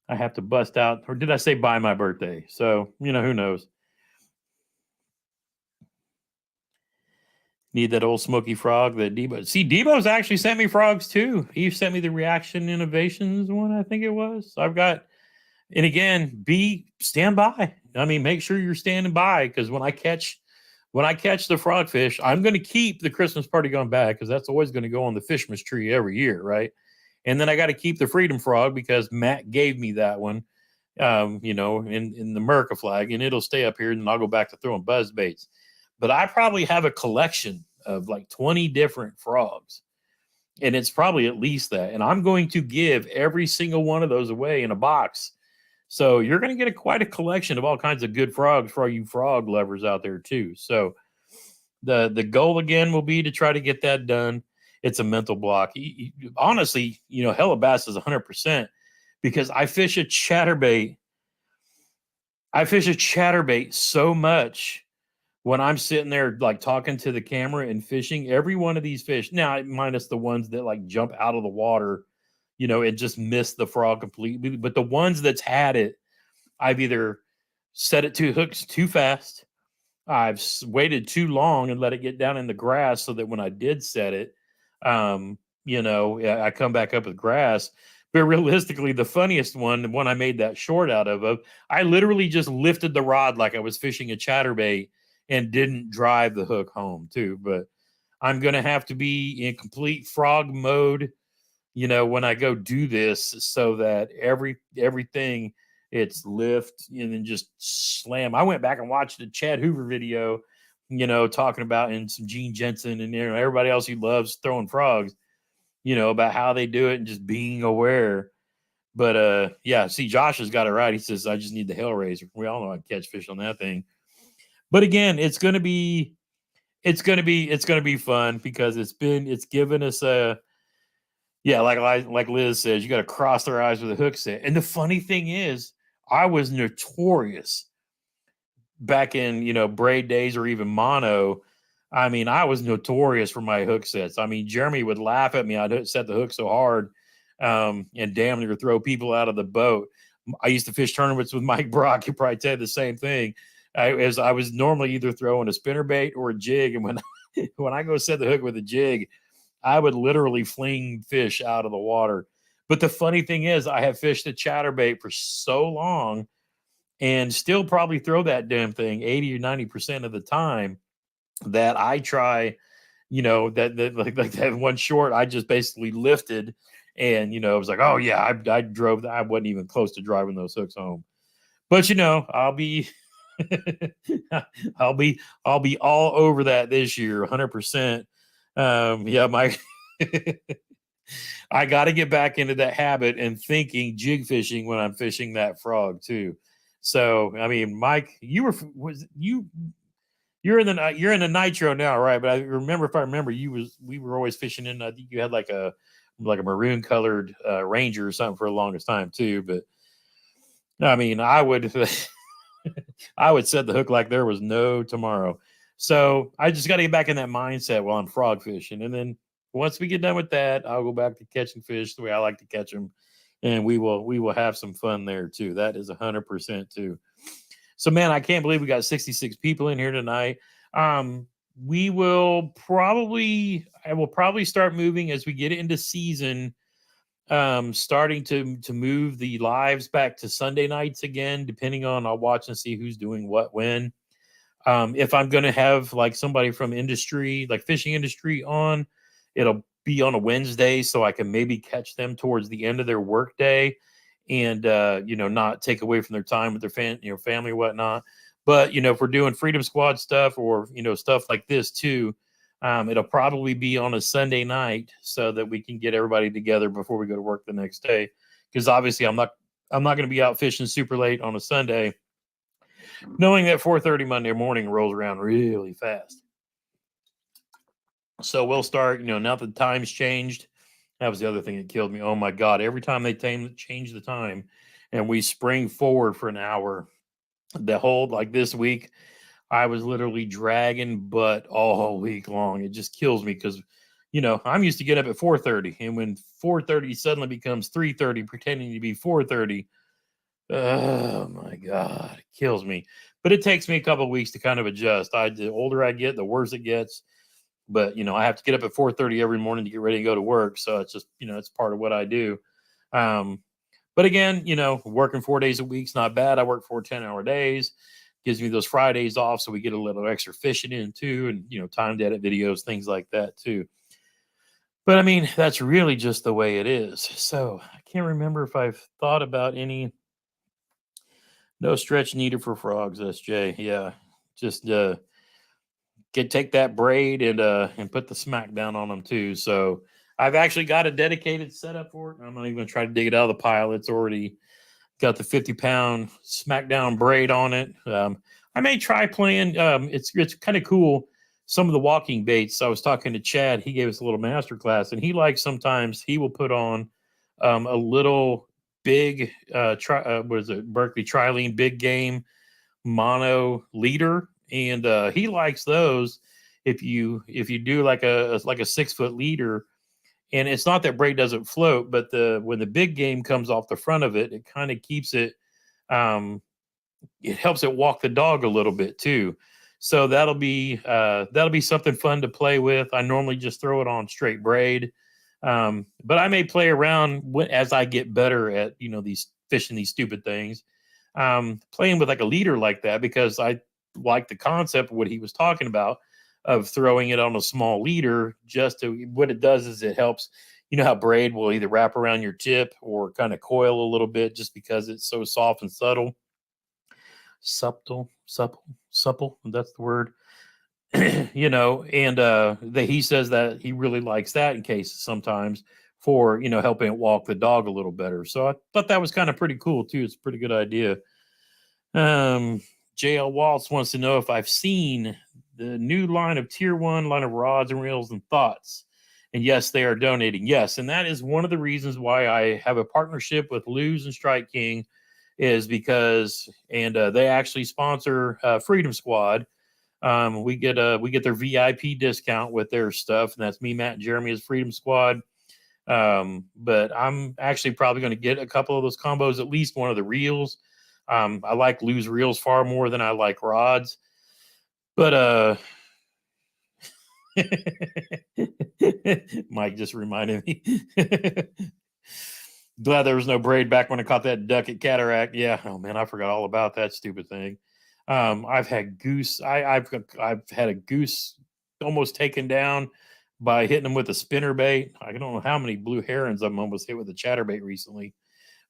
I have to bust out, or did I say by my birthday? So, who knows? Need that old smoky frog that Debo. See, Debo's actually sent me frogs too. He sent me the Reaction Innovations one, I think it was. I've got, and again, stand by. I mean, make sure you're standing by because when I catch the frogfish, I'm going to keep the Christmas party going back because that's always going to go on the Fishmas tree every year, right? And then I got to keep the Freedom Frog because Matt gave me that one, in the America flag, and it'll stay up here, and I'll go back to throwing buzz baits. But I probably have a collection of like 20 different frogs, and it's probably at least that. And I'm going to give every single one of those away in a box. So you're going to get quite a collection of all kinds of good frogs for all you frog lovers out there too. So the goal again will be to try to get that done. It's a mental block. Honestly, Hellabass is 100% because I fish a chatterbait. I fish a chatterbait so much when I'm sitting there like talking to the camera and fishing. Every one of these fish, now minus the ones that like jump out of the water, it just missed the frog completely. But the ones that's had it, I've either set it to hooks too fast, I've waited too long and let it get down in the grass so that when I did set it, I come back up with grass. But realistically, the funniest one, the one I made that short out of, I literally just lifted the rod like I was fishing a chatterbait and didn't drive the hook home too. But I'm going to have to be in complete frog mode, when I go do this, so that everything, it's lift and then just slam. I went back and watched a Chad Hoover video, talking about, and some Gene Jensen and everybody else who loves throwing frogs, about how they do it and just being aware. But yeah, see, Josh has got it right. He says, I just need the Hellraiser. We all know I can catch fish on that thing. But again, it's gonna be fun, because it's given us a, yeah, like Liz says, you got to cross their eyes with a hook set. And the funny thing is, I was notorious back in braid days, or even mono. I mean, I was notorious for my hook sets. I mean, Jeremy would laugh at me. I'd set the hook so hard, and damn near throw people out of the boat. I used to fish tournaments with Mike Brock. He'd probably tell you the same thing. I was normally either throwing a spinnerbait or a jig, and when I go set the hook with a jig, I would literally fling fish out of the water. But the funny thing is, I have fished a chatterbait for so long and still probably throw that damn thing 80 or 90% of the time, that I try, that like that one short, I just basically lifted, and, it was like, oh yeah, I drove, I wasn't even close to driving those hooks home. But, I'll be, I'll be all over that this year, 100%. Yeah, I got to get back into that habit and thinking jig fishing when I'm fishing that frog too. So, I mean, Mike, you're in the nitro now, right? But if I remember, we were always fishing in. I think you had like a maroon colored Ranger or something for the longest time too. But I mean, I would I would set the hook like there was no tomorrow. So I just got to get back in that mindset while I'm frog fishing. And then once we get done with that, I'll go back to catching fish the way I like to catch them. And we will have some fun there too. That is 100% too. So, man, I can't believe we got 66 people in here tonight. I will probably start moving as we get into season, starting to move the lives back to Sunday nights again, depending on, I'll watch and see who's doing what when. If I'm going to have like somebody from industry, like fishing industry on, it'll be on a Wednesday, so I can maybe catch them towards the end of their work day, and not take away from their time with their family or whatnot. But if we're doing Freedom Squad stuff, or stuff like this too, it'll probably be on a Sunday night, so that we can get everybody together before we go to work the next day. Because obviously I'm not going to be out fishing super late on a Sunday, knowing that 4:30 Monday morning rolls around really fast. So we'll start, now that the time's changed. That was the other thing that killed me. Oh my God. Every time they change the time and we spring forward for an hour, the whole, like this week, I was literally dragging butt all week long. It just kills me because, I'm used to get up at 4:30, and when 4:30 suddenly becomes 3:30, pretending to be 4:30, oh my God, it kills me. But it takes me a couple of weeks to kind of adjust. The older I get, the worse it gets. But, I have to get up at 4:30 every morning to get ready to go to work. So it's just, it's part of what I do. But again, working 4 days a week's not bad. I work 4 10-hour days, gives me those Fridays off. So we get a little extra fishing in too. And, time to edit videos, things like that too. But I mean, that's really just the way it is. So I can't remember if I've thought about any. No stretch needed for frogs, SJ. Yeah. Just, take that braid and put the smack down on them too. So I've actually got a dedicated setup for it. I'm not even going to try to dig it out of the pile. It's already got the 50-pound smackdown braid on it. I may try playing. It's kind of cool. Some of the walking baits. I was talking to Chad. He gave us a little master class, and he likes, sometimes he will put on a little big what is it, Berkeley Trilene big game mono leader. And he likes those. If you do like a 6-foot leader, and it's not that braid doesn't float, but when the big game comes off the front of it, it kind of keeps it. It helps it walk the dog a little bit too. So that'll be something fun to play with. I normally just throw it on straight braid, but I may play around as I get better at these fishing these stupid things. Playing with like a leader like that, because I like the concept of what he was talking about of throwing it on a small leader. What it does is it helps you know how braid will either wrap around your tip or kind of coil a little bit just because it's so soft and supple. That's the word. You know, and he says that he really likes that in cases sometimes for, you know, helping it walk the dog a little better. So I thought that was kind of pretty cool too. It's a pretty good idea. Um, JL Waltz wants to know if I've seen the new line of tier one line of rods and reels and thoughts. And yes, they are donating. Yes, and that is one of the reasons why I have a partnership with Lose and Strike King, is because they actually sponsor Freedom Squad. We get their VIP discount with their stuff, and that's me, Matt, and Jeremy as Freedom Squad. But I'm actually probably going to get a couple of those combos, at least one of the reels. I like Lose reels far more than I like rods. But Mike just reminded me. Glad there was no braid back when I caught that duck at Cataract. Yeah. Oh man, I forgot all about that stupid thing. I've had goose. I've had a goose almost taken down by hitting them with a spinner bait. I don't know how many blue herons I've almost hit with a chatterbait recently.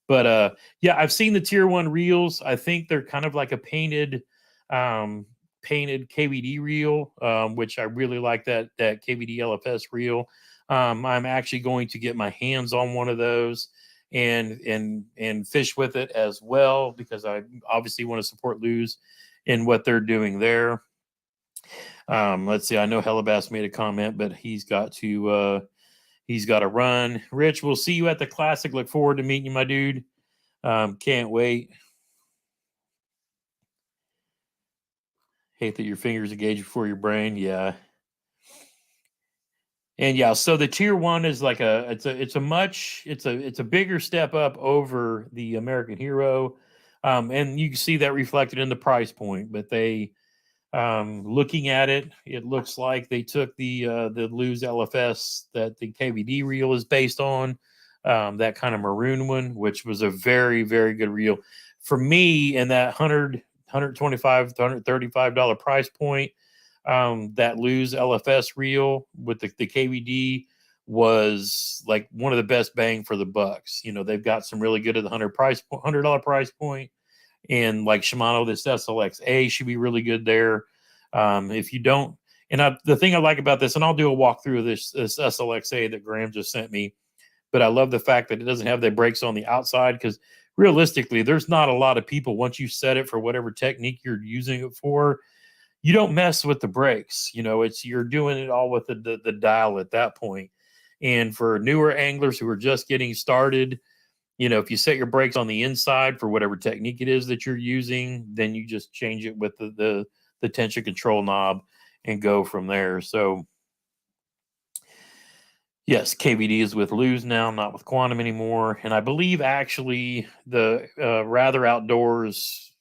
But yeah, I've seen the tier one reels. I think they're kind of like a painted KVD reel, which I really like that KVD LFS reel. I'm actually going to get my hands on one of those and fish with it as well, because I obviously want to support Lose in what they're doing there. Let's see. I know Hellabass made a comment, but he's got to run. Rich, we'll see you at the Classic. Look forward to meeting you, my dude. Can't wait. Hate that your fingers engage before your brain. Yeah. And yeah, so the tier one is like it's a bigger step up over the American Hero. And you can see that reflected in the price point, but they, looking at it, it looks like they took the Lose LFS that the KVD reel is based on, that kind of maroon one, which was a very, very good reel for me in that $125 to $135 price point. That Lose LFS reel with the KVD was like one of the best bang for the bucks. You know, they've got some really good at the $100 price point. And like Shimano, this SLX-A should be really good there. If you don't, the thing I like about this, and I'll do a walkthrough of this SLX-A that Graham just sent me, but I love the fact that it doesn't have the brakes on the outside, because realistically, there's not a lot of people, once you set it for whatever technique you're using it for, you don't mess with the brakes. You know, you're doing it all with the dial at that point. And for newer anglers who are just getting started, you know, if you set your brakes on the inside for whatever technique it is that you're using, then you just change it with the tension control knob and go from there. So yes, KVD is with Lose now, not with Quantum anymore. And I believe actually the Rather Outdoors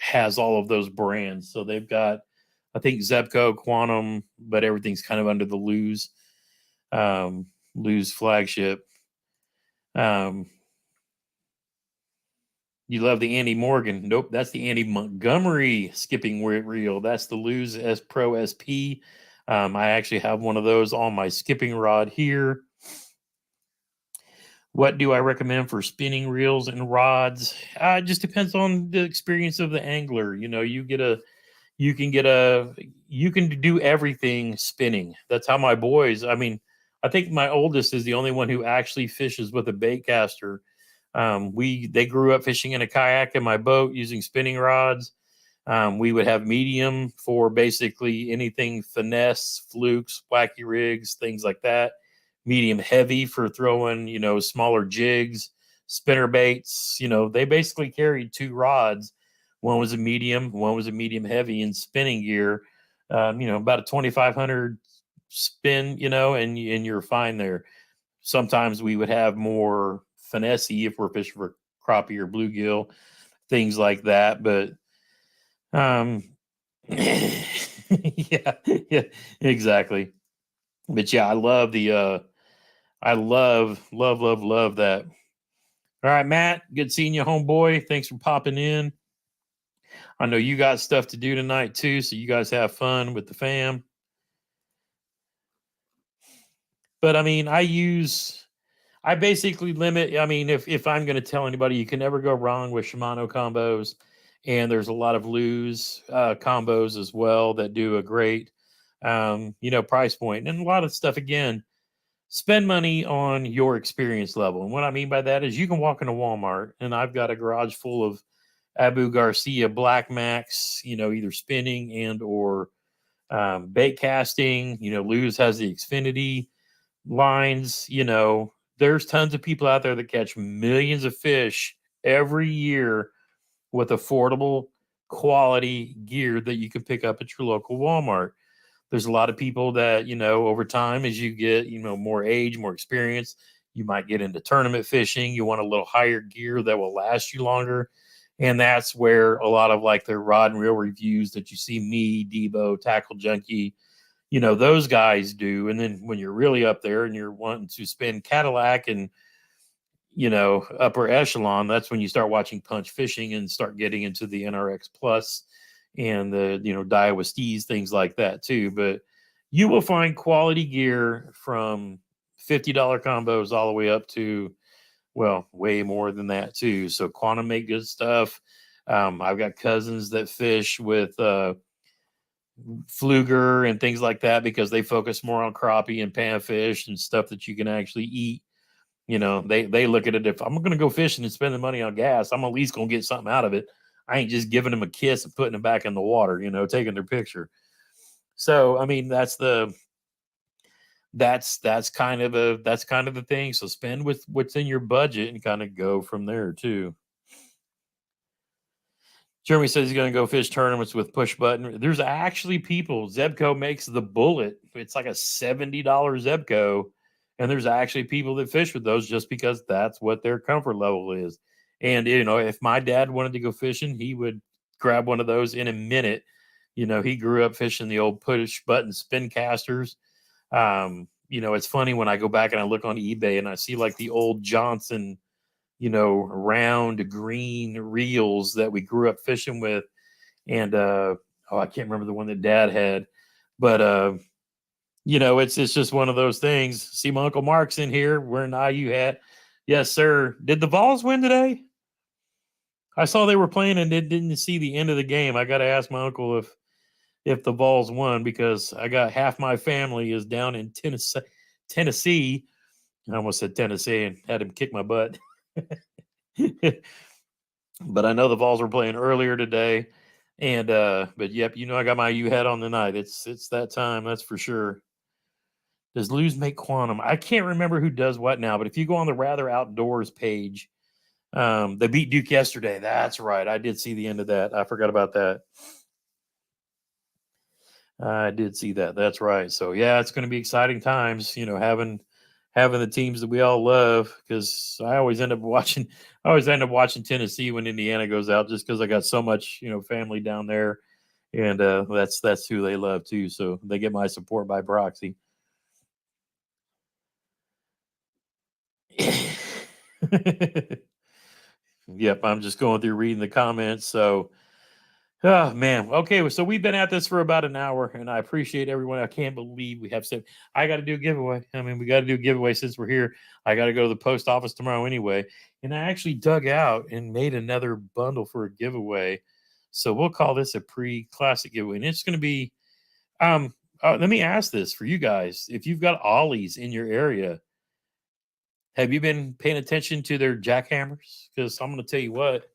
has all of those brands. So they've got, I think, Zebco, Quantum, but everything's kind of under the Lose flagship. You love the Andy Morgan. Nope, that's the Andy Montgomery skipping reel. That's the Lose S Pro SP. I actually have one of those on my skipping rod here. What do I recommend for spinning reels and rods? It just depends on the experience of the angler. You know, you can do everything spinning. That's how my boys, I mean, I think my oldest is the only one who actually fishes with a bait caster. They grew up fishing in a kayak in my boat using spinning rods. We would have medium for basically anything finesse, flukes, wacky rigs, things like that. Medium heavy for throwing, you know, smaller jigs, spinner baits. You know, they basically carried two rods. One was a medium heavy in spinning gear. You know, about a 2,500 spin, you know, and you're fine there. Sometimes we would have more finesse if we're fishing for crappie or bluegill, things like that. But yeah, exactly. But yeah, I love love that. All right, Matt, good seeing you, homeboy. Thanks for popping in. I know you got stuff to do tonight too, so you guys have fun with the fam. But I mean, I use I basically limit. I mean, if I'm going to tell anybody, you can never go wrong with Shimano combos, and there's a lot of Lose combos as well that do a great, price point, and a lot of stuff. Again, spend money on your experience level, and what I mean by that is you can walk into Walmart, and I've got a garage full of Abu Garcia Black Max, either spinning and or bait casting. Lose has the Xfinity lines. There's tons of people out there that catch millions of fish every year with affordable quality gear that you can pick up at your local Walmart. There's a lot of people that, over time, as you get, more age, more experience, you might get into tournament fishing. You want a little higher gear that will last you longer. And that's where a lot of like the rod and reel reviews that you see me, Debo, Tackle Junkie, those guys do. And then when you're really up there and you're wanting to spend Cadillac and, upper echelon, that's when you start watching Punch Fishing and start getting into the NRX Plus and the, Daiwa Steez, things like that too. But you will find quality gear from $50 combos all the way up to, well, way more than that too. So Quantum make good stuff. I've got cousins that fish with Fluger and things like that because they focus more on crappie and panfish and stuff that you can actually eat. They look at it, if I'm going to go fishing and spend the money on gas, I'm at least going to get something out of it. I ain't just giving them a kiss and putting them back in the water, taking their picture. So, I mean, that's kind of the thing. So spend with what's in your budget and kind of go from there too. Jeremy says he's going to go fish tournaments with push button. There's actually people, Zebco makes the Bullet. It's like a $70 Zebco. And there's actually people that fish with those just because that's what their comfort level is. And, if my dad wanted to go fishing, he would grab one of those in a minute. He grew up fishing the old push button spin casters. It's funny when I go back and I look on eBay and I see like the old Johnson, round green reels that we grew up fishing with. And, I can't remember the one that dad had, but, it's just one of those things. See my Uncle Mark's in here wearing an IU hat. Yes, sir. Did the Vols win today? I saw they were playing and didn't see the end of the game. I got to ask my uncle if the Vols won because I got half my family is down in Tennessee. I almost said Tennessee and had him kick my butt. But I know the Vols were playing earlier today. And but yep, I got my U hat on tonight. It's that time, that's for sure. Does Lose make Quantum? I can't remember who does what now, but if you go on the Rather Outdoors page, they beat Duke yesterday. That's right. I did see the end of that. I forgot about that. I did see that. That's right. So yeah, it's going to be exciting times, having the teams that we all love, because I always end up watching Tennessee when Indiana goes out just because I got so much, family down there. And that's who they love too. So they get my support by proxy. Yep, I'm just going through reading the comments. So, oh man, okay. So we've been at this for about an hour, and I appreciate everyone. I can't believe we have said I got to do a giveaway. I mean, we got to do a giveaway since we're here. I got to go to the post office tomorrow anyway, and I actually dug out and made another bundle for a giveaway. So we'll call this a pre-classic giveaway, and it's going to be. Let me ask this for you guys: if you've got ollies in your area, have you been paying attention to their jackhammers? Because I'm going to tell you what.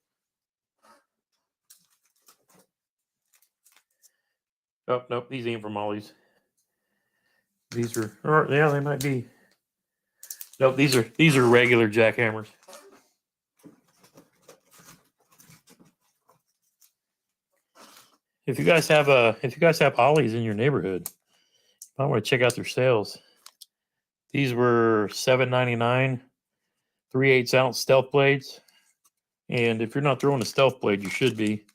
Oh, nope, these ain't from ollies. These are, or yeah, they might be. Nope, these are regular jackhammers. If you guys have ollies in your neighborhood, I want to check out their sales. These were $7.99, 3/8 ounce stealth blades. And if you're not throwing a stealth blade, you should be,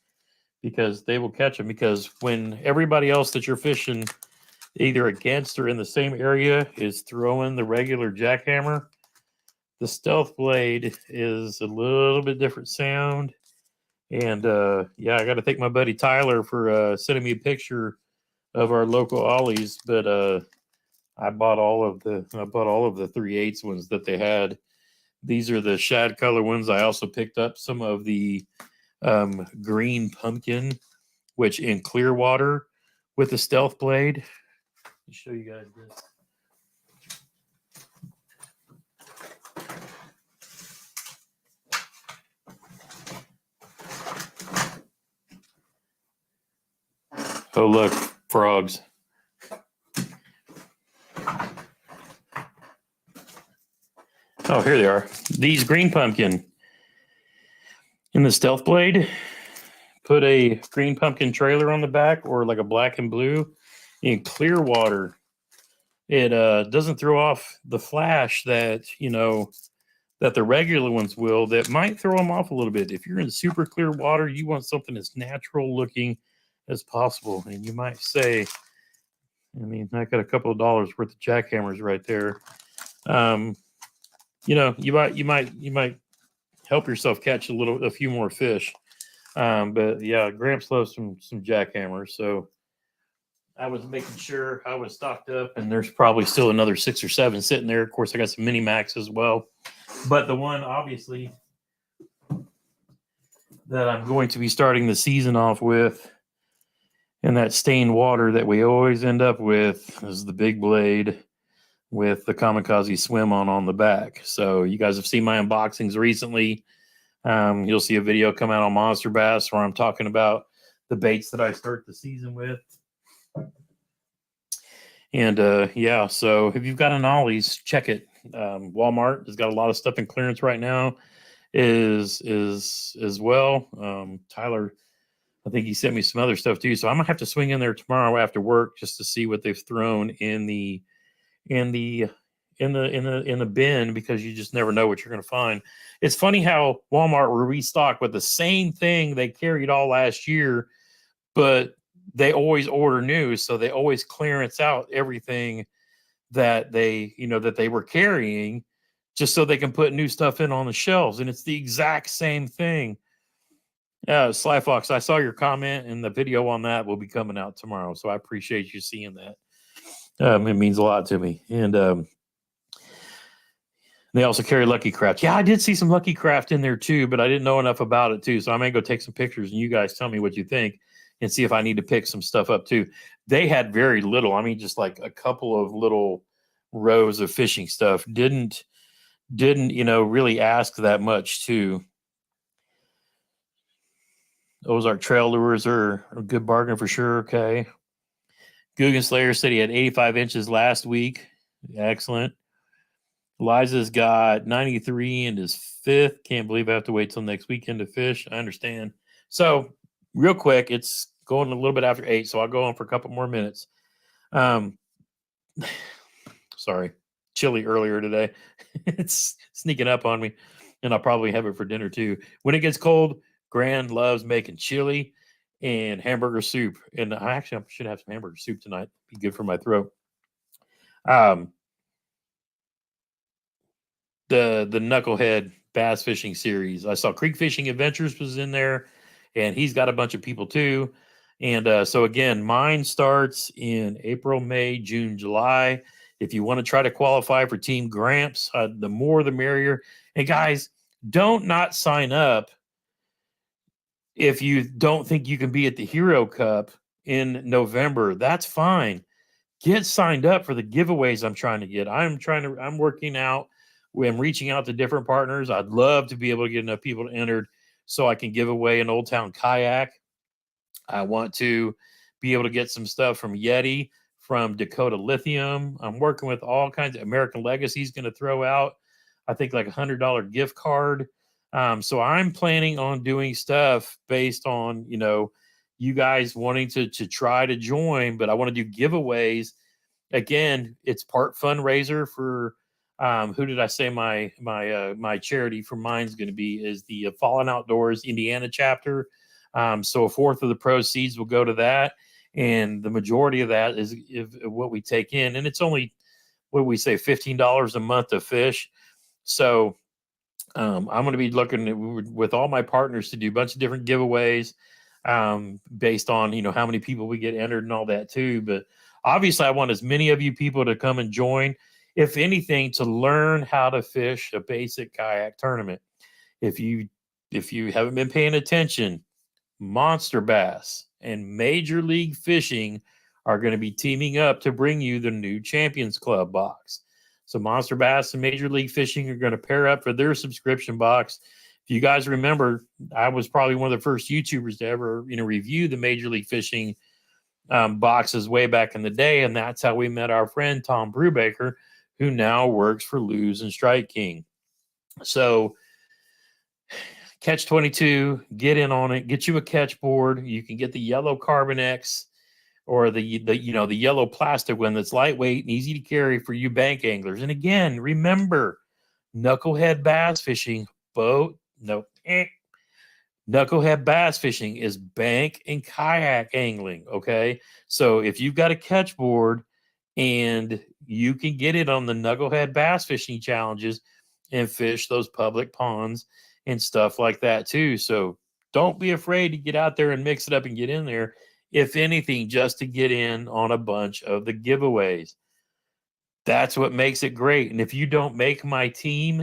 because they will catch them. Because when everybody else that you're fishing either against or in the same area is throwing the regular jackhammer, the stealth blade is a little bit different sound. And yeah, I got to thank my buddy Tyler for sending me a picture of our local ollies. But I bought all of the 3/8 ones that they had. These are the shad color ones. I also picked up some of the green pumpkin, which in clear water with the stealth blade. Let me show you guys this. Oh, look, frogs. Oh, here they are. These green pumpkin in the stealth blade. Put a green pumpkin trailer on the back, or like a black and blue in clear water. It doesn't throw off the flash that, that the regular ones will, that might throw them off a little bit. If you're in super clear water, you want something as natural looking as possible. And you might say, I mean, I got a couple of dollars worth of jackhammers right there. You might help yourself catch a few more fish. But yeah, Gramps loves some jackhammers. So I was making sure I was stocked up, and there's probably still another 6 or 7 sitting there. Of course, I got some mini max as well. But the one, obviously, that I'm going to be starting the season off with, and that stained water that we always end up with, is the big blade with the Kamikaze swim on the back. So you guys have seen my unboxings recently. You'll see a video come out on Monster Bass where I'm talking about the baits that I start the season with. And yeah, so if you've got an Ollie's, check it. Walmart has got a lot of stuff in clearance right now, is as well. Tyler, I think he sent me some other stuff too, so I'm gonna have to swing in there tomorrow after work just to see what they've thrown in the bin, because you just never know what you're gonna find. It's funny how Walmart will restock with the same thing they carried all last year, but they always order new, so they always clearance out everything that they were carrying, just so they can put new stuff in on the shelves. And it's the exact same thing. Sly Fox, I saw your comment, and the video on that will be coming out tomorrow, so I appreciate you seeing that. It means a lot to me. And they also carry Lucky Craft. Yeah, I did see some Lucky Craft in there too, but I didn't know enough about it too, so I may go take some pictures, and you guys tell me what you think, and see if I need to pick some stuff up too. They had very little. I mean, just like a couple of little rows of fishing stuff. Didn't really ask that much too. Ozark Trail Lures are a good bargain for sure. Okay. Guggen Slayer said he had 85 inches last week. Excellent. Liza's got 93 and his 5th. Can't believe I have to wait till next weekend to fish. I understand. So real quick, it's going a little bit after 8, so I'll go on for a couple more minutes. Sorry, chili earlier today. It's sneaking up on me, and I'll probably have it for dinner too. When it gets cold, Grand loves making chili and hamburger soup. And I should have some hamburger soup tonight. Be good for my throat. The Knucklehead Bass Fishing Series. I saw Creek Fishing Adventures was in there, and he's got a bunch of people too. And so again, mine starts in April, May, June, July. If you want to try to qualify for Team Gramps, the more the merrier. And guys, don't not sign up if you don't think you can be at the Hero Cup in November. That's fine. Get signed up for the giveaways I'm trying to get. I'm working out. I'm reaching out to different partners. I'd love to be able to get enough people to enter so I can give away an Old Town kayak. I want to be able to get some stuff from Yeti, from Dakota Lithium. I'm working with all kinds of American Legacy's going to throw out, I think, like $100 gift card. So I'm planning on doing stuff based on, you guys wanting to try to join, but I want to do giveaways. Again, it's part fundraiser for, who did I say my charity for mine's going to be is the Fallen Outdoors Indiana chapter. So 1/4 of the proceeds will go to that. And the majority of that is what we take in. And it's only, what we say, $15 a month to fish. So I'm going to be looking with all my partners to do a bunch of different giveaways based on, how many people we get entered and all that too. But obviously I want as many of you people to come and join. if anything, to learn how to fish a basic kayak tournament. If you haven't been paying attention, Monster Bass and Major League Fishing are going to be teaming up to bring you the new Champions Club box. So Monster Bass and Major League Fishing are going to pair up for their subscription box. If you guys remember, I was probably one of the first YouTubers to ever, review the Major League Fishing boxes way back in the day, and that's how we met our friend Tom Brubaker, who now works for Lose and Strike King. So Catch 22, get in on it, get you a catch board. You can get the yellow Carbonex or the yellow plastic one that's lightweight and easy to carry for you bank anglers. And again, remember, knucklehead bass fishing, knucklehead bass fishing is bank and kayak angling, okay? So if you've got a catch board and you can get it on the knucklehead bass fishing challenges and fish those public ponds and stuff like that too. So don't be afraid to get out there and mix it up and get in there, if anything, just to get in on a bunch of the giveaways. That's what makes it great. And if you don't make my team,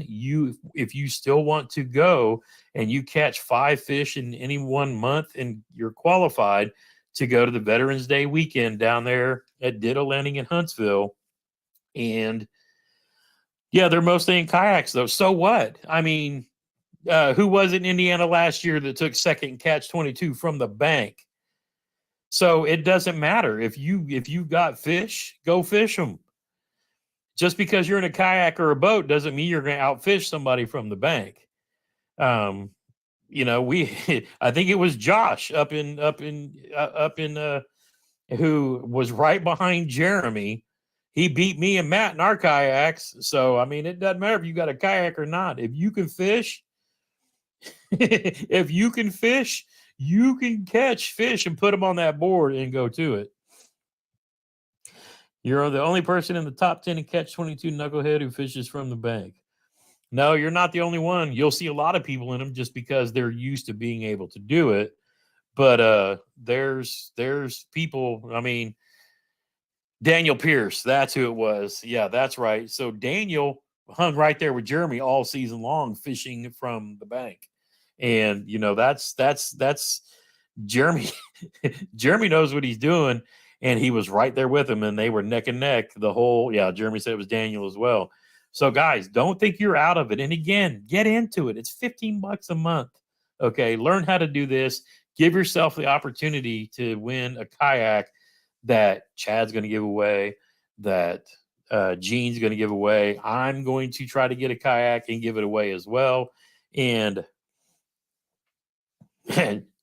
if you still want to go and you catch 5 fish in any 1 month and you're qualified to go to the Veterans Day weekend down there at Ditto Landing in Huntsville. And yeah, they're mostly in kayaks though. So what? I mean, who was in Indiana last year that took second catch 22 from the bank? So it doesn't matter. If you got fish, go fish them. Just because you're in a kayak or a boat doesn't mean you're going to outfish somebody from the bank. I think it was Josh up in who was right behind Jeremy. He beat me and Matt in our kayaks. So, I mean, it doesn't matter if you got a kayak or not. If you can fish, you can catch fish and put them on that board and go to it. You're the only person in the top 10 in Catch 22 knucklehead who fishes from the bank. No, you're not the only one. You'll see a lot of people in them just because they're used to being able to do it. But there's people, I mean, Daniel Pierce, that's who it was. Yeah, that's right. So Daniel hung right there with Jeremy all season long fishing from the bank. And, that's Jeremy. Jeremy knows what he's doing. And he was right there with him, and they were neck and neck the whole. Yeah, Jeremy said it was Daniel as well. So, guys, don't think you're out of it. And again, get into it. It's $15 a month. Okay, learn how to do this. Give yourself the opportunity to win a kayak that Chad's going to give away, that Gene's going to give away. I'm going to try to get a kayak and give it away as well. And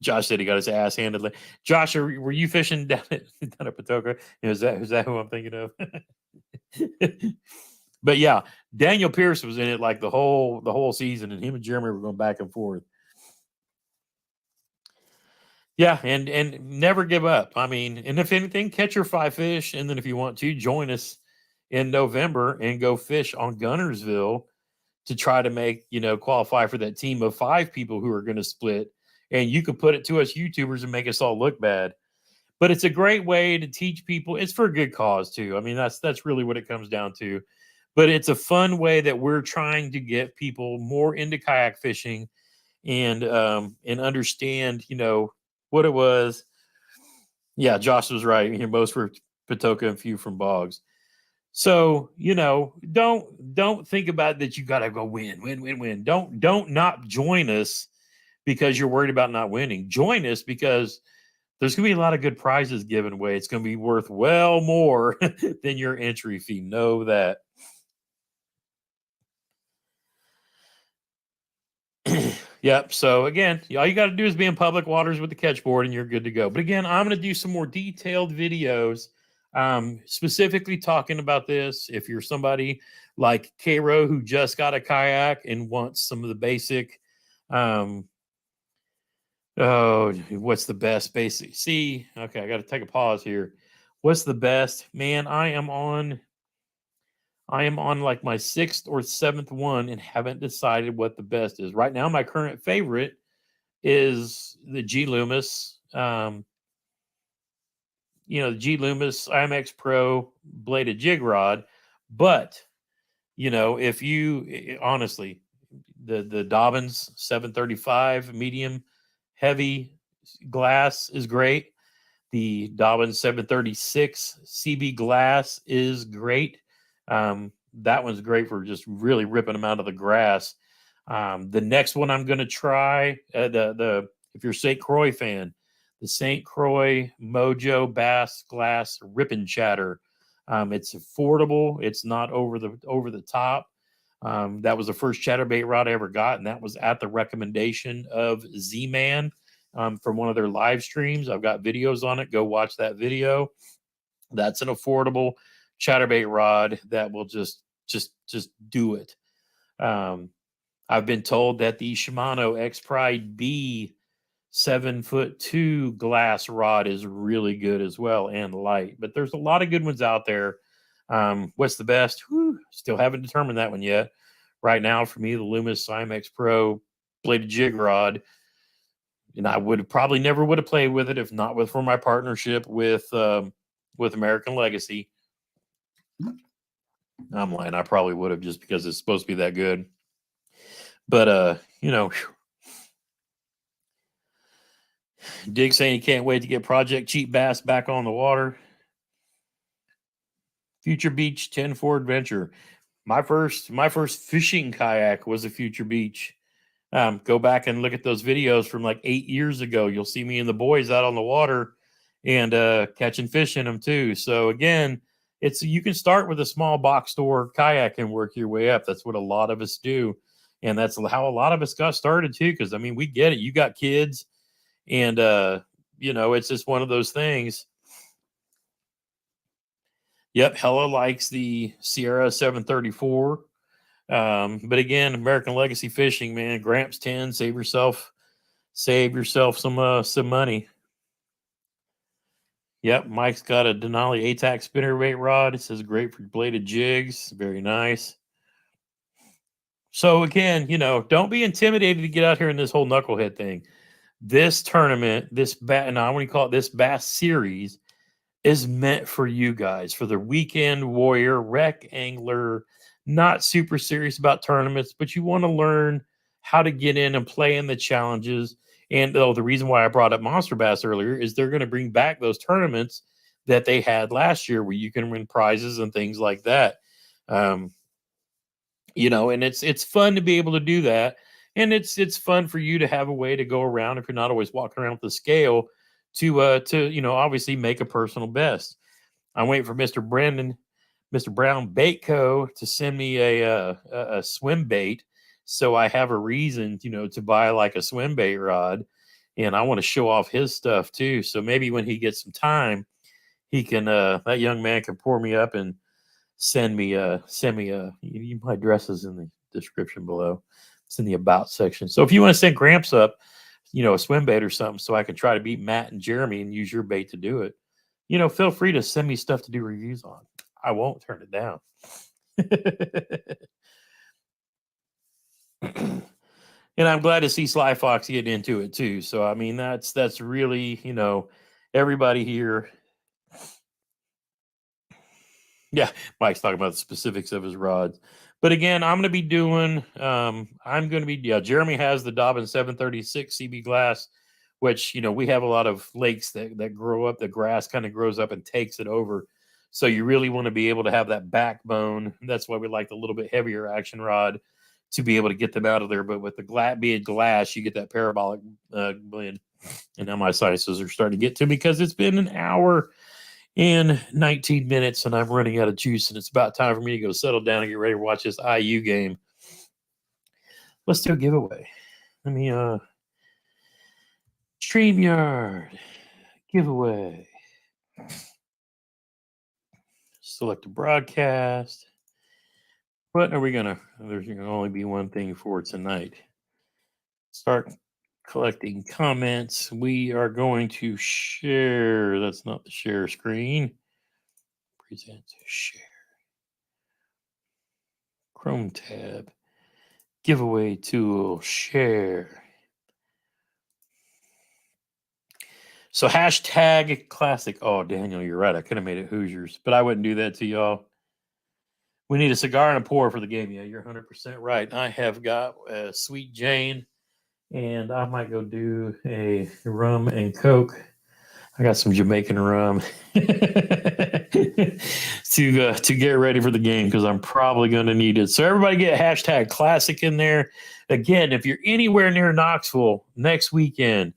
Josh said he got his ass handed. Josh, were you fishing down at Patoka? Is that who I'm thinking of? But yeah, Daniel Pierce was in it like the whole season, and him and Jeremy were going back and forth. Yeah, and never give up. I mean, and if anything, catch your 5 fish, and then if you want to, join us in November and go fish on Gunnersville to try to make, qualify for that team of 5 people who are going to split. And you can put it to us YouTubers and make us all look bad. But it's a great way to teach people. It's for a good cause too. I mean, that's really what it comes down to. But it's a fun way that we're trying to get people more into kayak fishing and understand, what it was. Yeah, Josh was right. Most were Patoka and few from Boggs. So, don't think about that. You got to go win. Don't not join us because you're worried about not winning. Join us because there's going to be a lot of good prizes given away. It's going to be worth well more than your entry fee. Know that. Yep. So again, all you got to do is be in public waters with the catch board and you're good to go. But again, I'm going to do some more detailed videos specifically talking about this. If you're somebody like Cairo who just got a kayak and wants some of the basic what's the best basic? See, okay, I got to take a pause here. What's the best? Man, I am on like my 6th or 7th one and haven't decided what the best is. Right now, my current favorite is the G Loomis. The G Loomis IMX Pro bladed jig rod. But You know, if you honestly, the Dobbins 735 medium heavy glass is great. The Dobbins 736 CB glass is great. That one's great for just really ripping them out of the grass. The next one I'm going to try, the if you're a St. Croix fan, the St. Croix Mojo Bass Glass Rip and Chatter. It's affordable. It's not over the top. That was the first chatterbait rod I ever got, and that was at the recommendation of Z-Man from one of their live streams. I've got videos on it. Go watch that video. That's an affordable chatterbait rod that will just do it. I've been told that the Shimano X Pride B 7'2" glass rod is really good as well and light, but there's a lot of good ones out there. What's the best? Whew, still haven't determined that one yet. Right now, for me, the Loomis Cymex Pro bladed jig rod, and I would probably never would have played with it if not for my partnership with American Legacy. I'm lying. I probably would have, just because it's supposed to be that good. But you know, Dig saying he can't wait to get Project Cheap Bass back on the water. Future Beach 10-4 adventure. My first fishing kayak was a Future Beach. Go back and look at those videos from like 8 years ago. You'll see me and the boys out on the water and catching fish in them too. So again, you can start with a small box store kayak and work your way up. That's what a lot of us do, and that's how a lot of us got started too. Because I mean, we get it. You got kids, and you know, it's just one of those things. Yep, Hella likes the Sierra 734. But again, American Legacy Fishing, man, Gramps 10, save yourself some money. Yep, Mike's got a Denali ATAC spinnerbait rod. It says great for bladed jigs. Very nice. So again, you know, don't be intimidated to get out here in this whole knucklehead thing. This tournament, and I want to call it this Bass Series, is meant for you guys, for the weekend warrior, rec angler, not super serious about tournaments, but you want to learn how to get in and play in the challenges. And the reason why I brought up Monster Bass earlier is they're going to bring back those tournaments that they had last year where you can win prizes and things like that. You know, and it's fun to be able to do that. And it's fun for you to have a way to go around, if you're not always walking around with the scale, to you know, obviously make a personal best. I'm waiting for Mr. Brown Bait Co. to send me a swim bait, so I have a reason, you know, to buy like a swim bait rod, and I want to show off his stuff too. So maybe when he gets some time, he can that young man can pour me up and send me my address is in the description below. It's in the about section. So if you want to send Gramps up, you know, a swim bait or something, so I can try to beat Matt and Jeremy and use your bait to do it, you know, feel free to send me stuff to do reviews on. I won't turn it down. And I'm glad to see Sly Fox get into it too. So I mean, that's really, you know, everybody here. Yeah, Mike's talking about the specifics of his rods. But again, I'm going to be doing, Jeremy has the Dobbins 736 CB glass, which, you know, we have a lot of lakes that grow up, the grass kind of grows up and takes it over. So you really want to be able to have that backbone. That's why we like the little bit heavier action rod to be able to get them out of there. But with the being glass, you get that parabolic blend. And now my sinuses are starting to get to me because it's been an hour and 19 minutes and I'm running out of juice, and it's about time for me to go settle down and get ready to watch this IU game. Let's do a giveaway. Let me StreamYard giveaway. Select a broadcast. What are we gonna? There's gonna only be one thing for tonight. Start collecting comments. We are going to share. That's not the share screen. Present share. Chrome tab. Giveaway tool. Share. So hashtag classic. Oh, Daniel, you're right. I could have made it Hoosiers, but I wouldn't do that to y'all. We need a cigar and a pour for the game. Yeah, you're 100% right. I have got a Sweet Jane, and I might go do a rum and Coke. I got some Jamaican rum to get ready for the game because I'm probably going to need it. So everybody get hashtag classic in there. Again, if you're anywhere near Knoxville next weekend,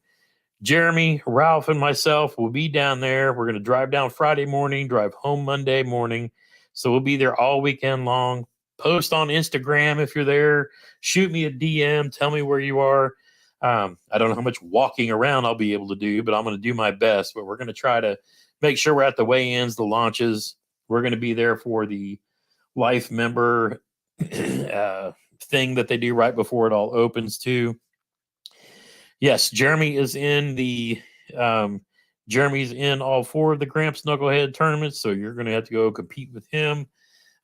Jeremy, Ralph, and myself will be down there. We're going to drive down Friday morning, drive home Monday morning. So we'll be there all weekend long. Post on Instagram if you're there. Shoot me a DM. Tell me where you are. I don't know how much walking around I'll be able to do, but I'm going to do my best. But we're going to try to make sure we're at the weigh-ins, the launches. We're going to be there for the life member thing that they do right before it all opens too. Yes, Jeremy is in the Jeremy's in all 4 of the Gramps Knucklehead tournaments, so you're going to have to go compete with him.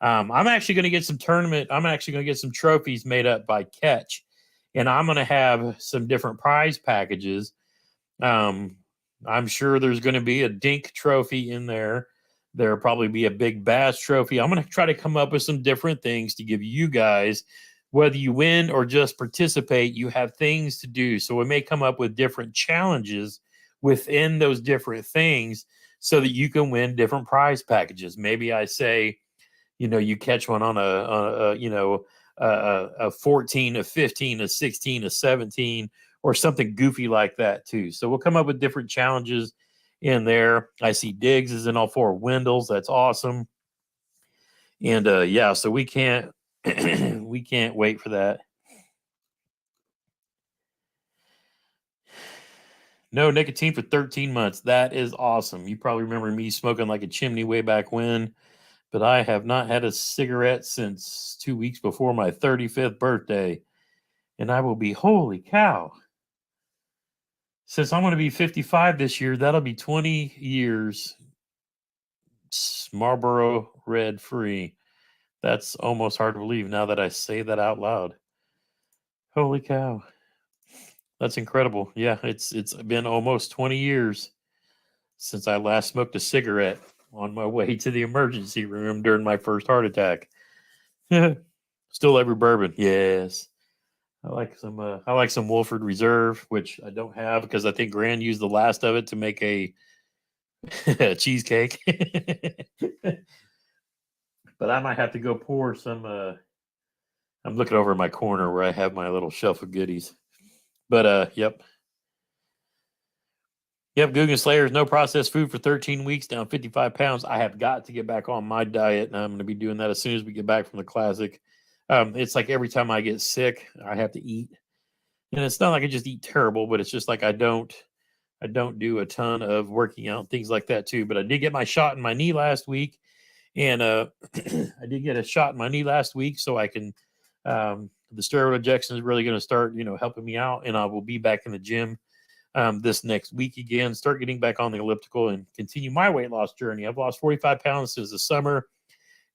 I'm actually going to get some trophies made up by Catch, and I'm going to have some different prize packages. I'm sure there's going to be a Dink trophy in there. There'll probably be a big Bass trophy. I'm going to try to come up with some different things to give you guys. Whether you win or just participate, you have things to do. So we may come up with different challenges within those different things so that you can win different prize packages. Maybe I say, you catch one on a 14, a 15, a 16, a 17, or something goofy like that too. So we'll come up with different challenges in there. I see Diggs is in all 4 Wendels. That's awesome. And so we can't we can't wait for that. No nicotine for 13 months. That is awesome. You probably remember me smoking like a chimney way back when, but I have not had a cigarette since 2 weeks before my 35th birthday. And I will be, holy cow. Since I'm going to be 55 this year, that'll be 20 years Marlboro Red free. That's almost hard to believe now that I say that out loud. Holy cow. That's incredible. Yeah, it's been almost 20 years since I last smoked a cigarette on my way to the emergency room during my first heart attack. Still every bourbon. Yes. I like some Wolford Reserve, which I don't have because I think Gran used the last of it to make a cheesecake. But I might have to go pour some I'm looking over in my corner where I have my little shelf of goodies. But yep. Yep, Guggen Slayers, no processed food for 13 weeks, down 55 pounds. I have got to get back on my diet, and I'm going to be doing that as soon as we get back from the Classic. It's like every time I get sick, I have to eat. And it's not like I just eat terrible, but it's just like I don't do a ton of working out, things like that too. But I did get my shot in my knee last week, and I did get a shot in my knee last week, so I can the steroid injection is really going to start, helping me out, and I will be back in the gym this next week again, start getting back on the elliptical and continue my weight loss journey. I've lost 45 pounds since the summer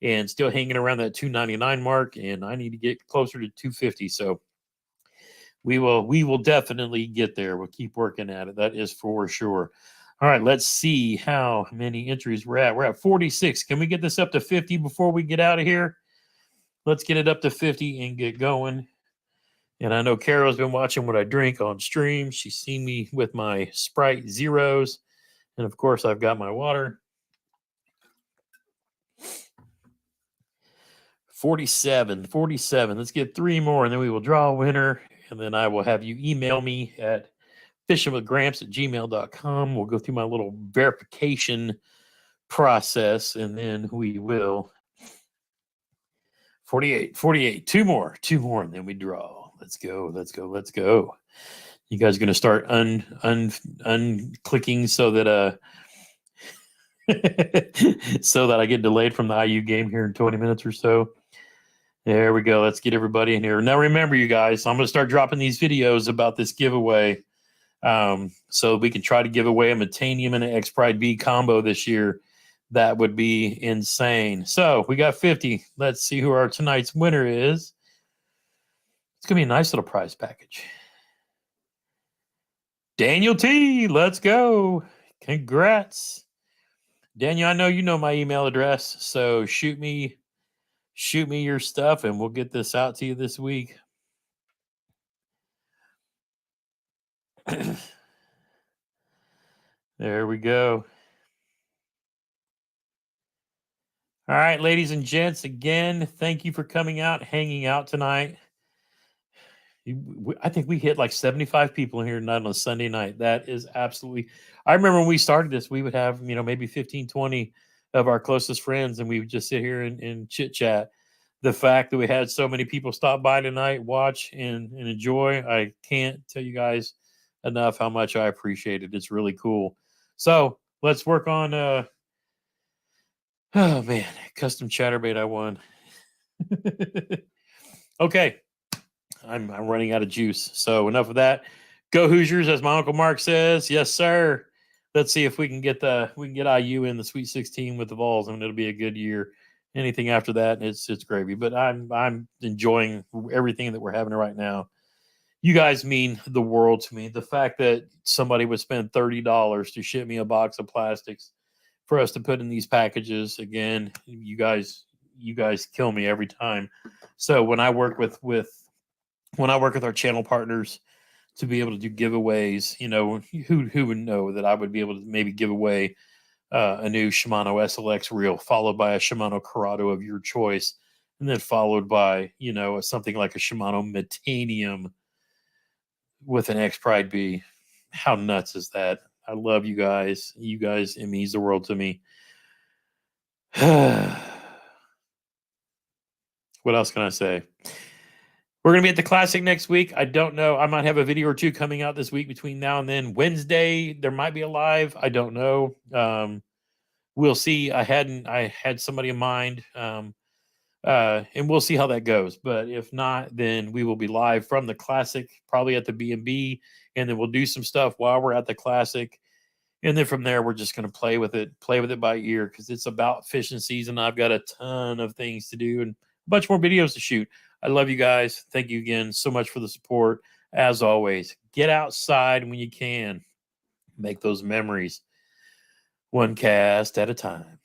and still hanging around that 299 mark, and I need to get closer to 250. So we will definitely get there. We'll keep working at it. That is for sure. All right, let's see how many entries we're at. We're at 46. Can we get this up to 50 before we get out of here? Let's get it up to 50 and get going. And I know Carol's been watching what I drink on stream. She's seen me with my Sprite Zeros. And, of course, I've got my water. 47. Let's get 3 more, and then we will draw a winner. And then I will have you email me at fishingwithgramps@gmail.com. We'll go through my little verification process, and then we will. 48. 2 more, and then we draw. Let's go. You guys are going to start unclicking so that so that I get delayed from the IU game here in 20 minutes or so. There we go. Let's get everybody in here. Now, remember, you guys, I'm going to start dropping these videos about this giveaway so we can try to give away a Metanium and an X-Pride B combo this year. That would be insane. So we got 50. Let's see who our tonight's winner is. It's going to be a nice little prize package. Daniel T. Let's go. Congrats. Daniel, I know you know my email address, so shoot me shoot me your stuff and we'll get this out to you this week. There we go. All right, ladies and gents, again, thank you for coming out, hanging out tonight. I think we hit like 75 people in here tonight on a Sunday night. That is absolutely. I remember when we started this, we would have, maybe 15, 20 of our closest friends, and we would just sit here and chit chat. The fact that we had so many people stop by tonight, watch and enjoy, I can't tell you guys enough how much I appreciate it. It's really cool. So let's work on, oh man, custom chatterbait I won. Okay. I'm running out of juice. So enough of that. Go Hoosiers, as my Uncle Mark says. Yes, sir. Let's see if we can get IU in the Sweet 16 with the Vols, and it'll be a good year. Anything after that, it's gravy. But I'm enjoying everything that we're having right now. You guys mean the world to me. The fact that somebody would spend $30 to ship me a box of plastics for us to put in these packages, again, you guys kill me every time. So when I work with our channel partners to be able to do giveaways, who would know that I would be able to maybe give away a new Shimano SLX reel, followed by a Shimano Corrado of your choice, and then followed by, something like a Shimano Metanium with an X Pride B. How nuts is that? I love you guys. You guys, it means the world to me. What else can I say? We're going to be at the Classic next week. I don't know. I might have a video or two coming out this week between now and then. Wednesday, there might be a live. I don't know. We'll see. I had somebody in mind, and we'll see how that goes. But if not, then we will be live from the Classic, probably at the B&B, and then we'll do some stuff while we're at the Classic. And then from there, we're just going to play with it by ear, because it's about fishing season. I've got a ton of things to do and a bunch more videos to shoot. I love you guys. Thank you again so much for the support. As always, get outside when you can. Make those memories one cast at a time.